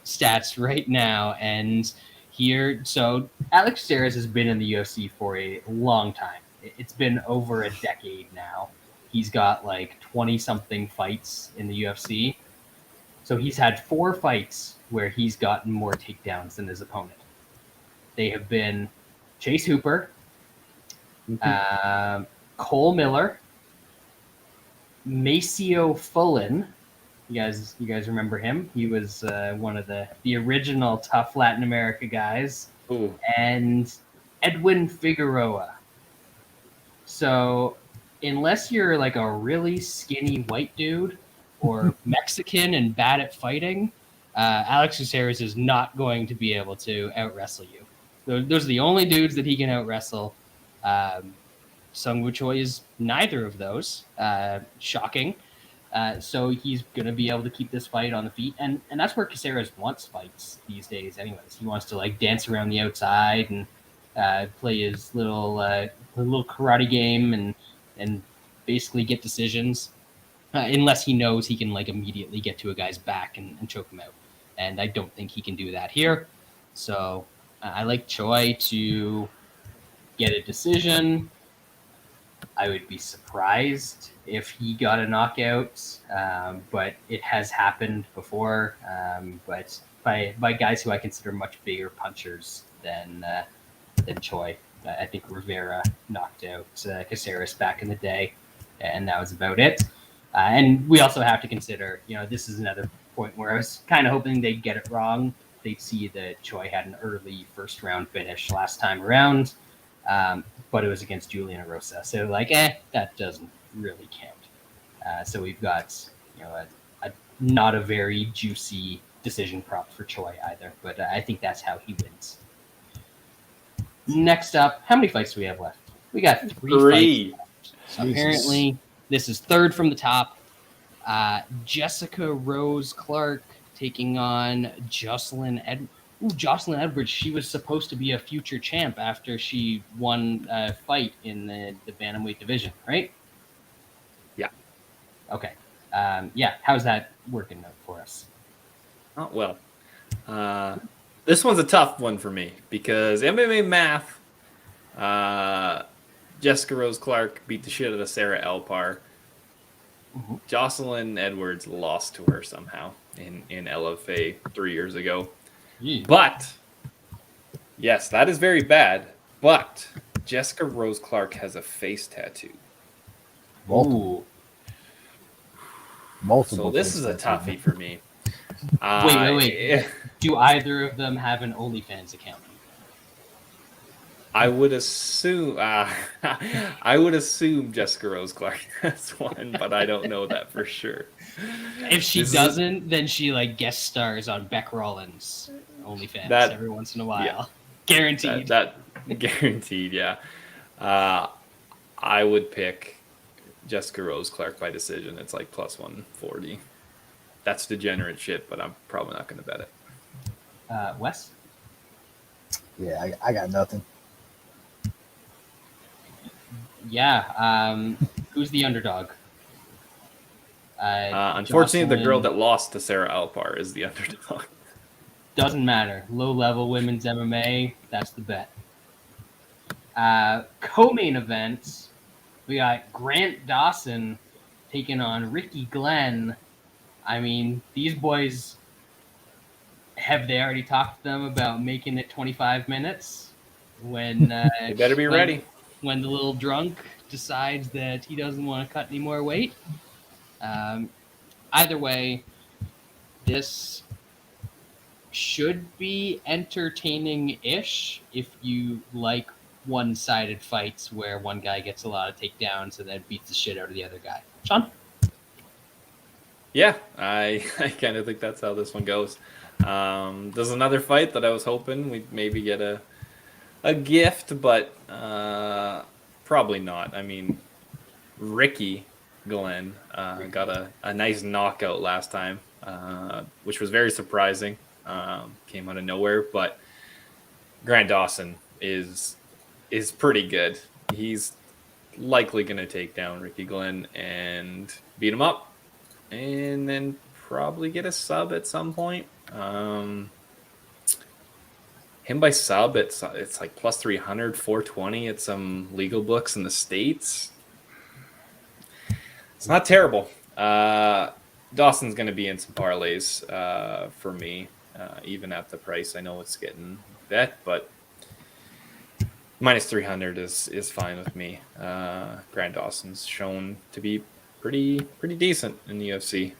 stats right now, and here, so Alex Caceres has been in the UFC for a long time. It's been over a decade now. He's got like 20-something fights in the UFC. So he's had 4 fights where he's gotten more takedowns than his opponent. They have been Chase Hooper, Cole Miller, Maceo Fullen. You guys remember him? He was one of the original tough Latin America guys. Ooh. And Edwin Figueroa. So unless you're like a really skinny white dude or Mexican and bad at fighting, Alex Caceres is not going to be able to out-wrestle you. Those are the only dudes that he can out-wrestle. Sungwoo Choi is neither of those. Shocking. So he's going to be able to keep this fight on the feet. And that's where Caceres wants fights these days anyways. He wants to like dance around the outside and play his little karate game and basically get decisions. Unless he knows he can like immediately get to a guy's back and choke him out. And I don't think he can do that here. So I like Choi to get a decision. I would be surprised if he got a knockout, but it has happened before. But by guys who I consider much bigger punchers than Choi. I think Rivera knocked out Caceres back in the day, and that was about it. And we also have to consider, this is another point where I was kind of hoping they'd get it wrong. They'd see that Choi had an early first-round finish last time around. But it was against Julian Erosa. So that doesn't really count. So we've got, a not a very juicy decision prop for Choi either, but I think that's how he wins. Next up, how many fights do we have left? We got 3 fights. So apparently, this is third from the top. Jessica Rose Clark taking on Jocelyn Edwards. Jocelyn Edwards, she was supposed to be a future champ after she won a fight in the bantamweight division, right? Yeah. Okay. How's that working out for us? Oh, well. This one's a tough one for me because MMA math, Jessica Rose Clark beat the shit out of Sarah Alpar. Mm-hmm. Jocelyn Edwards lost to her somehow in LFA 3 years ago. But, yes, that is very bad. But Jessica Rose Clark has a face tattoo. Multiple. So this is a toughie for me. Wait. Do either of them have an OnlyFans account? I would assume Jessica Rose Clark has one, but I don't know that for sure. If she doesn't, then she guest stars on Beck Rollins' OnlyFans every once in a while. Yeah, guaranteed. That guaranteed, yeah. I would pick Jessica Rose Clark by decision. It's like plus 140. That's degenerate shit, but I'm probably not going to bet it. Wes? Yeah, I got nothing. Yeah. Who's the underdog? Unfortunately, the girl that lost to Sarah Alpar is the underdog. Doesn't matter. Low-level women's MMA, that's the bet. Co-main event, we got Grant Dawson taking on Ricky Glenn. I mean, these boys have they already talked to them about making it 25 minutes? When You better be ready. When the little drunk decides that he doesn't want to cut any more weight. Either way, this should be entertaining-ish if you like one-sided fights where one guy gets a lot of takedowns and then beats the shit out of the other guy. Sean? Yeah, I kind of think that's how this one goes. There's another fight that I was hoping we'd maybe get a gift, but probably not. I mean, Ricky Glenn got a nice knockout last time, which was very surprising. Came out of nowhere, but Grant Dawson is pretty good. He's likely going to take down Ricky Glenn and beat him up, and then probably get a sub at some point. Him by sub, it's like plus 300, 420 at some legal books in the States. It's not terrible. Dawson's going to be in some parlays for me, even at the price. I know it's getting bet, but minus 300 is fine with me. Grant Dawson's shown to be pretty decent in the UFC.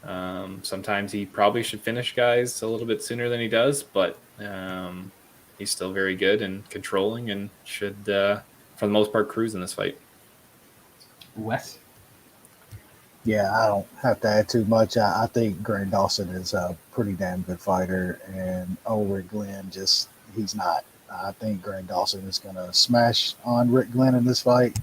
Sometimes he probably should finish guys a little bit sooner than he does, but he's still very good and controlling and should, for the most part, cruise in this fight. Wes? Yeah, I don't have to add too much. I think Grant Dawson is a pretty damn good fighter, and Rick Glenn he's not. I think Grant Dawson is going to smash on Rick Glenn in this fight.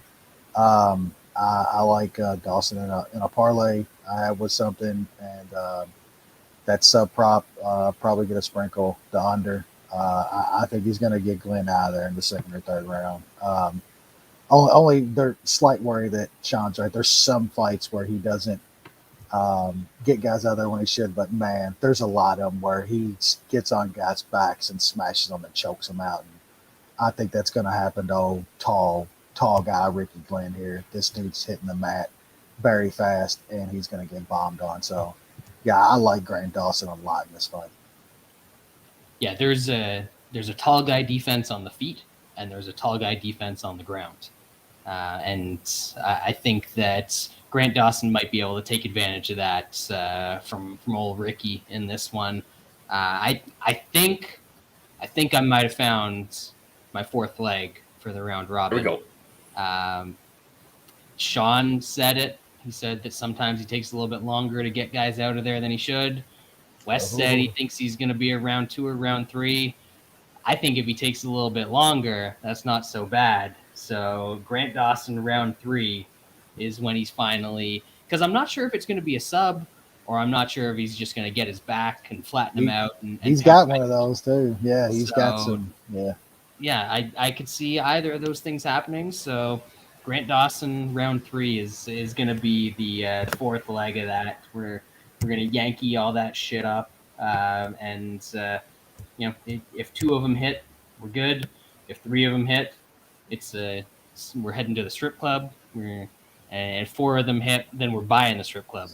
I like Dawson in a parlay. I have with something, and that sub prop probably get a sprinkle the under. I think he's going to get Glenn out of there in the second or third round. Only there's slight worry that Sean's right. There's some fights where he doesn't get guys out there when he should, but man, there's a lot of them where he gets on guys' backs and smashes them and chokes them out. And I think that's going to happen to old tall guy Ricky Glenn here. This dude's hitting the mat very fast, and he's going to get bombed on. So, yeah, I like Grant Dawson a lot in this fight. Yeah, there's a tall guy defense on the feet, and there's a tall guy defense on the ground. And I think that Grant Dawson might be able to take advantage of that from old Ricky in this one. I think I might have found my fourth leg for the round robin. Here we go. Sean said it. He said that sometimes he takes a little bit longer to get guys out of there than he should. Wes said he thinks he's going to be a round 2 or round 3. I think if he takes a little bit longer, that's not so bad. So Grant Dawson round 3 is when he's finally, because I'm not sure if it's going to be a sub, or I'm not sure if he's just going to get his back and flatten him out. And he's got one of those too. Yeah, he's got some. Yeah. Yeah, I could see either of those things happening. So Grant Dawson round 3 is going to be the fourth leg of that. We're going to Yankee all that shit up, and if 2 of them hit, we're good. If 3 of them hit, we're heading to the strip club. And 4 of them hit, then we're buying the strip club.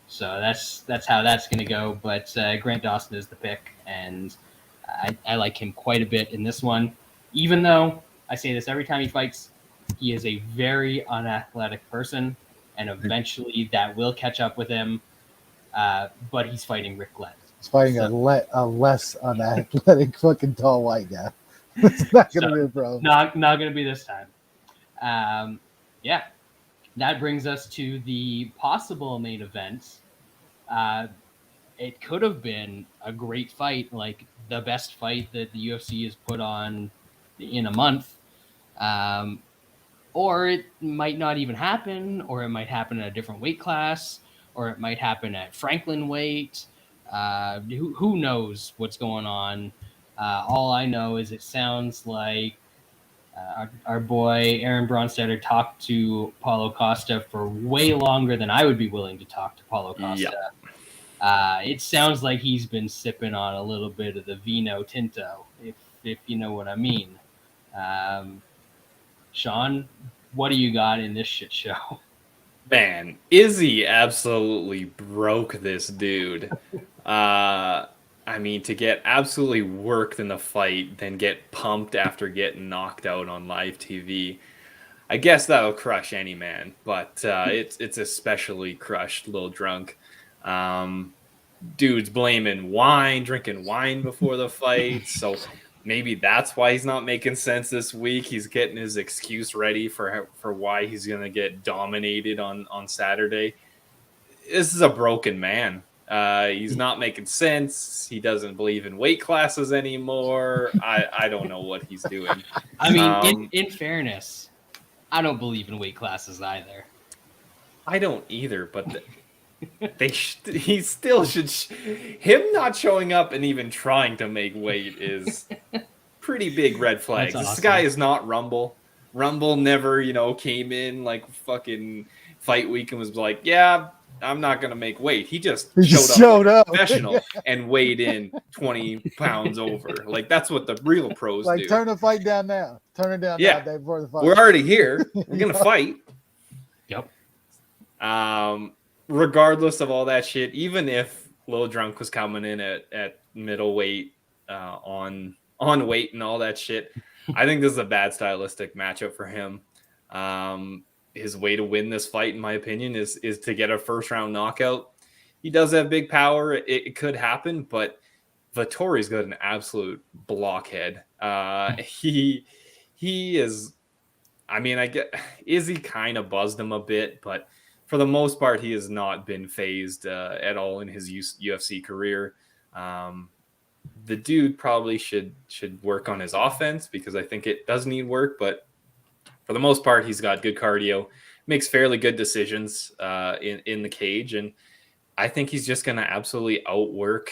So that's how that's going to go. But Grant Dawson is the pick, and I like him quite a bit in this one. Even though I say this every time he fights, he is a very unathletic person, and eventually that will catch up with him. But he's fighting Rick Glenn. He's fighting a less unathletic fucking tall white guy. It's not going to be a problem. Not going to be this time. Yeah, that brings us to the possible main event. It could have been a great fight, like the best fight that the UFC has put on in a month. Or it might not even happen, or it might happen at a different weight class, or it might happen at Franklin weight. Who knows what's going on? All I know is it sounds like our boy Aaron Bronstetter talked to Paulo Costa for way longer than I would be willing to talk to Paulo Costa. Yeah. It sounds like he's been sipping on a little bit of the Vino Tinto, if you know what I mean. Sean, what do you got in this shit show? Man, Izzy absolutely broke this dude. I mean, to get absolutely worked in the fight, then get pumped after getting knocked out on live TV, I guess that'll crush any man. But it's especially crushed Lil Drunk. Dude's blaming wine, drinking wine before the fight. So maybe that's why he's not making sense this week. He's getting his excuse ready for why he's going to get dominated on Saturday. This is a broken man. He's not making sense. He doesn't believe in weight classes anymore. I don't know what he's doing. I mean, in fairness, I don't believe in weight classes either. I don't either, but he still should. Him not showing up and even trying to make weight is pretty big red flags. That's awesome. This guy is not Rumble. Rumble never, came in like fucking fight week and was like, yeah, I'm not going to make weight. He just showed up professional and weighed in 20 pounds over. Like, that's what the real pros do. Like, turn the fight down now. Turn it down now day before the fight. We're already here. We're going to fight. Yep. Regardless of all that shit, even if Lil Drunk was coming in at middleweight, on weight and all that shit, I think this is a bad stylistic matchup for him. His way to win this fight, in my opinion, is to get a first round knockout. He does have big power. It could happen, but Vettori's got an absolute blockhead. He is. I mean, Izzy kind of buzzed him a bit, but for the most part, he has not been phased at all in his UFC career. The dude probably should work on his offense, because I think it does need work, but for the most part, he's got good cardio, makes fairly good decisions in the cage, and I think he's just going to absolutely outwork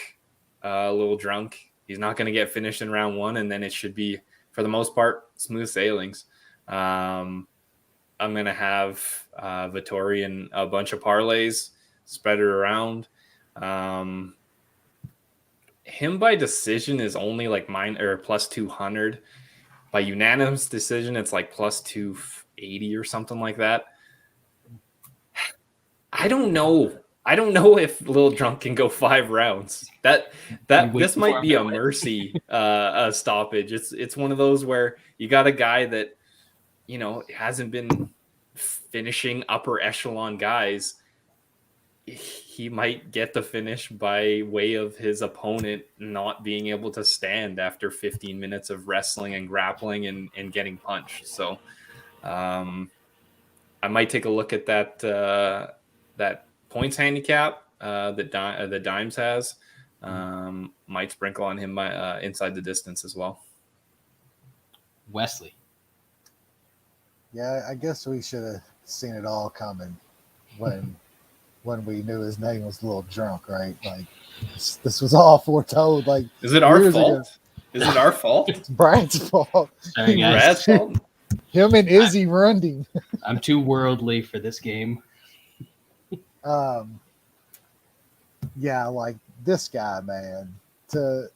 Lil Drunk. He's not going to get finished in round one, and then it should be, for the most part, smooth sailings. I'm going to have Vettori in a bunch of parlays, spread it around. Him by decision is only like plus 200. By unanimous decision, it's like plus 280 or something like that. I don't know. I don't know if Lil Drunk can go 5 rounds. This might be a mercy stoppage. It's one of those where you got a guy that hasn't been finishing upper echelon guys. He might get the finish by way of his opponent not being able to stand after 15 minutes of wrestling and grappling and getting punched. So I might take a look at that points handicap that Dimes has. Might sprinkle on him inside the distance as well. Wesley. Yeah, I guess we should have seen it all coming when we knew his name was Lil Drunk, right? Like, this was all foretold. Like, is it our fault? Is it our fault? It's Brad's fault. Sorry, guys. Brad's fault. Him and Izzy running. I'm too worldly for this game. Yeah, like this guy, man. To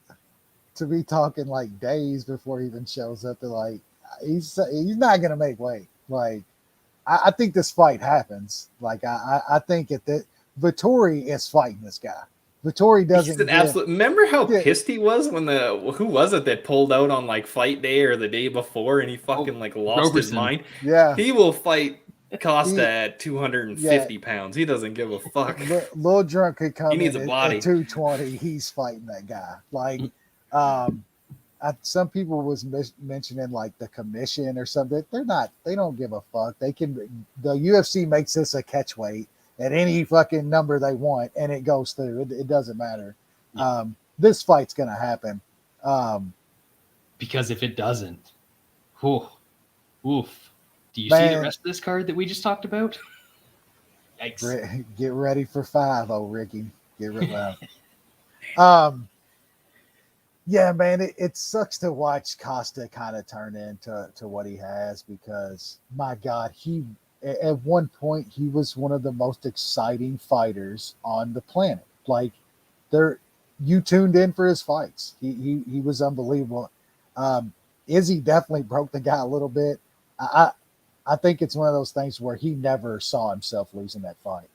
be talking like days before he even shows up, they're like, he's not gonna make weight. Like, I think this fight happens. Like, I think that Vettori is fighting this guy. Vettori doesn't. He's an absolute. Remember how pissed he was when who was it that pulled out on like fight day or the day before, and he fucking lost Roberson. his mind. Yeah, he will fight Costa at 250 pounds. He doesn't give a fuck. Lil Drunk could come. He needs a body. At 220. He's fighting that guy. Like, some people was mentioning like the commission or something. They don't give a fuck. The UFC makes this a catch weight at any fucking number they want, and it goes through. It doesn't matter. Yeah. This fight's gonna happen. Because if it doesn't, oof. Do you see the rest of this card that we just talked about? Yikes. Get ready for 5, Ricky. Get ready. Yeah, man, it sucks to watch Costa kind of turn into what he has, because, my God, at one point he was one of the most exciting fighters on the planet. Like, you tuned in for his fights. He was unbelievable. Izzy definitely broke the guy a little bit. I think it's one of those things where he never saw himself losing that fight.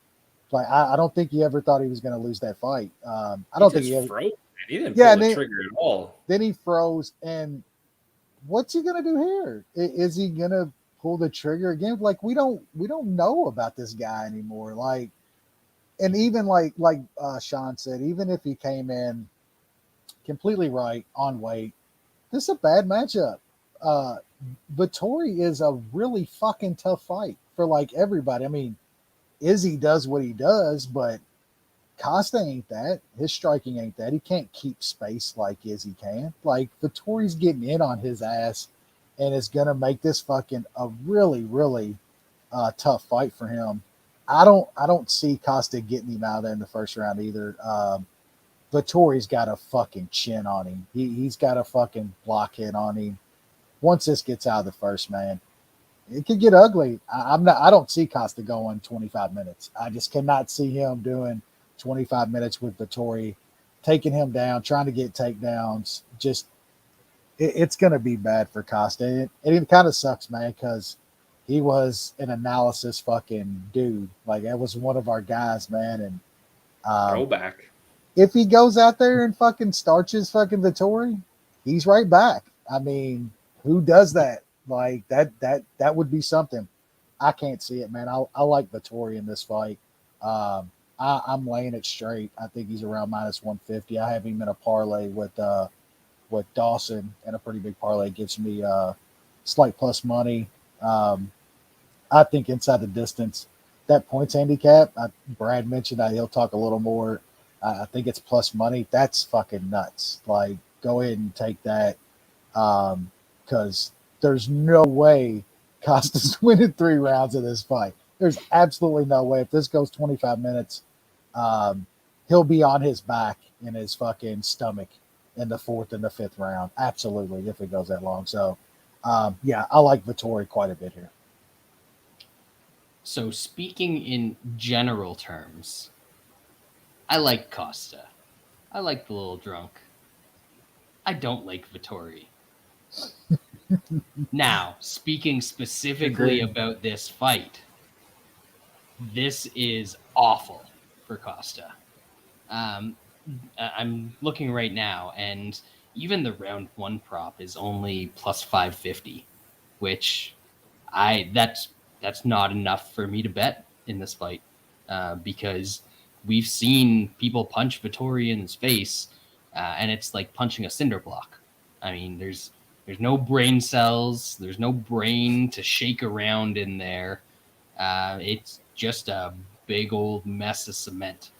Like, I don't think he ever thought he was going to lose that fight. I don't think he ever. Froze, He didn't pull the trigger at all. Then he froze, and what's he gonna do here? Is he gonna pull the trigger again? Like we don't know about this guy anymore. Like, and even like Sean said, even if he came in completely right on weight, this is a bad matchup. Vettori is a really fucking tough fight for like everybody. I mean, Izzy does what he does, but Costa ain't that. His striking ain't that. He can't keep space like Izzy can. Like Vettori's getting in on his ass, and it's gonna make this fucking a really, really tough fight for him. I don't see Costa getting him out of there in the first round either. Vettori's got a fucking chin on him. He's got a fucking blockhead on him. Once this gets out of the first, man, it could get ugly. I don't see Costa going 25 minutes. I just cannot see him doing 25 minutes with Vettori, taking him down, trying to get takedowns. Just it's going to be bad for Costa. And it kind of sucks, man, because he was an analysis fucking dude. Like that was one of our guys, man. And throwback. If he goes out there and fucking starches fucking Vettori, he's right back. I mean, who does that? Like that would be something. I can't see it, man. I like Vettori in this fight. I'm laying it straight. I think he's around minus 150. I have him in a parlay with Dawson, and a pretty big parlay gives me slight plus money. I think inside the distance, that points handicap. Brad mentioned that he'll talk a little more. I think it's plus money. That's fucking nuts. Like, go ahead and take that, because there's no way Costa's winning 3 rounds of this fight. There's absolutely no way. If this goes 25 minutes, he'll be on his back in his fucking stomach in the 4th and the 5th round. Absolutely, if it goes that long. So, yeah, I like Vettori quite a bit here. So speaking in general terms, I like Costa. I like the Lil Drunk. I don't like Vettori. Now, speaking specifically about this fight, this is awful for Costa. I'm looking right now, and even the round 1 prop is only plus 550, which that's not enough for me to bet in this fight, because we've seen people punch Vettori in his face, and it's like punching a cinder block. I mean, there's no brain cells, there's no brain to shake around in there. It's just a big old mess of cement.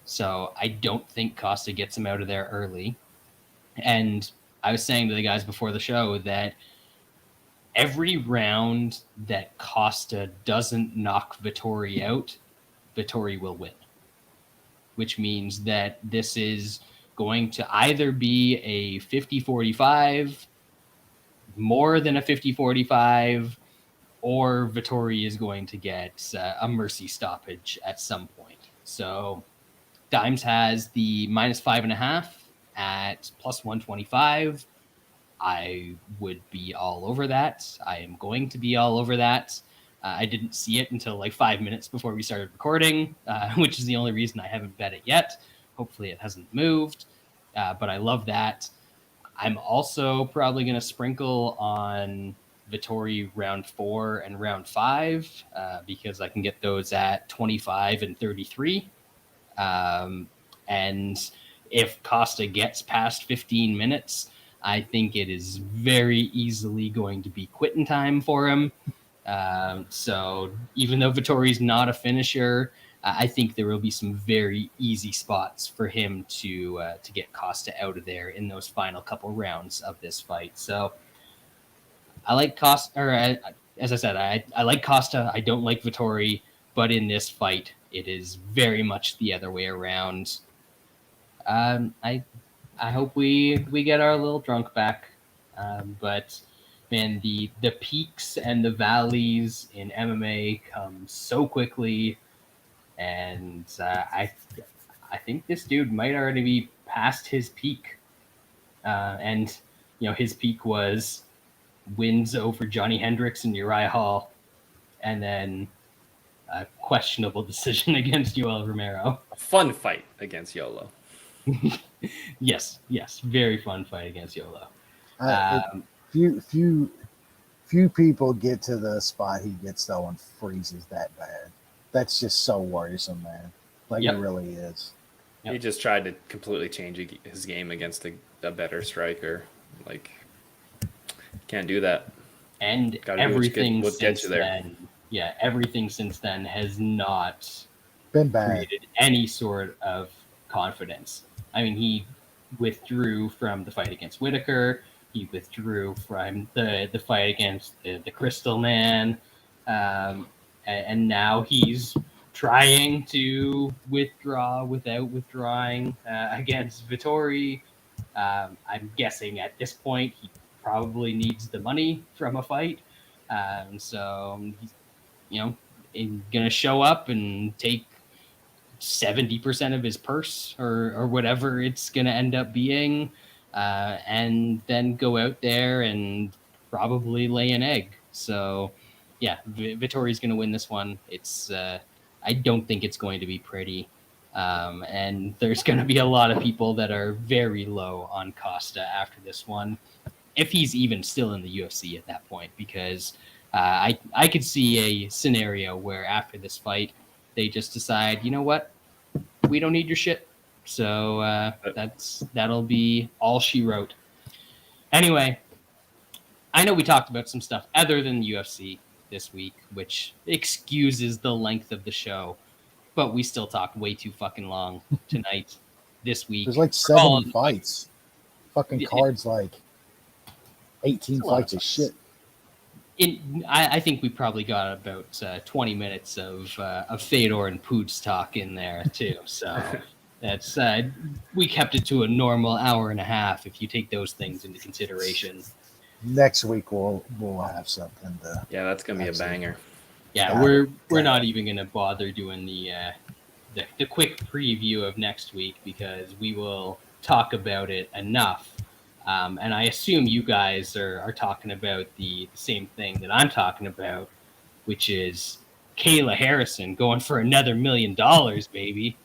So I don't think Costa gets him out of there early. And I was saying to the guys before the show that every round that Costa doesn't knock Vettori out, Vettori will win. Which means that this is going to either be a 50-45, more than a 50-45, or Vettori is going to get a mercy stoppage at some point. So Dimes has the minus 5.5 at plus 125. I would be all over that. I am going to be all over that. I didn't see it until like 5 minutes before we started recording, which is the only reason I haven't bet it yet. Hopefully it hasn't moved, but I love that. I'm also probably going to sprinkle on Vettori round 4 and round 5, because I can get those at 25 and 33. And if Costa gets past 15 minutes, I think it is very easily going to be quitting time for him. So even though Vettori's not a finisher, I think there will be some very easy spots for him to get Costa out of there in those final couple rounds of this fight. So I like Costa, or as I said, I like Costa. I don't like Vettori, but in this fight, it is very much the other way around. I hope we get our Lil Drunk back, but man, the peaks and the valleys in MMA come so quickly, and I think this dude might already be past his peak, and you know his peak was wins over Johnny Hendricks and Uriah Hall, and then a questionable decision against Yoel Romero. A fun fight against Yolo. Yes, very fun fight against Yolo. Few people get to the spot he gets though and freezes that bad. That's just so worrisome, man. Like Yep. it really is. He just tried to completely change his game against a better striker. Like, can't do that. And everything since then, everything since then has not been bad. Created any sort of confidence. I mean, he withdrew from the fight against Whitaker. He withdrew from the fight against the Crystal Man, and now he's trying to withdraw without withdrawing against Vettori. I'm guessing at this point he probably needs the money from a fight, so he's gonna show up and take 70% of his purse or whatever it's gonna end up being, and then go out there and probably lay an egg. So yeah, Vittori's gonna win this one. It's I don't think it's going to be pretty. And there's going to be a lot of people that are very low on Costa after this one, if he's even still in the UFC at that point, because I could see a scenario where after this fight, they just decide, you know what, we don't need your shit. So that'll be all she wrote. Anyway, I know we talked about some stuff other than the UFC this week, which excuses the length of the show. But we still talked way too fucking long tonight, this week. There's like 7 fights. Fucking cards like 18 fights of shit. I think we probably got about 20 minutes of Fedor and Poods talk in there too. So that's we kept it to a normal hour and a half if you take those things into consideration. Next week we'll have something to. Yeah, that's gonna be a banger. Yeah, we're not even gonna bother doing the quick preview of next week because we will talk about it enough. And I assume you guys are talking about the same thing that I'm talking about, which is Kayla Harrison going for another $1 million, baby.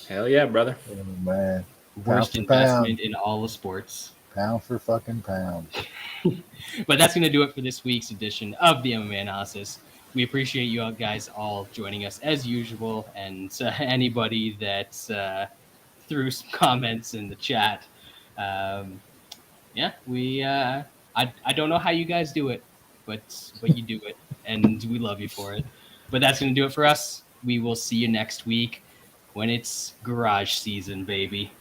Hell yeah, brother. Oh, man. Worst investment in all of sports. Pound for fucking pound. But that's going to do it for this week's edition of the MMA Analysis. We appreciate you guys all joining us as usual, and anybody that threw some comments in the chat. I don't know how you guys do it, but you do it, and we love you for it. But that's going to do it for us. We will see you next week when it's garage season, baby.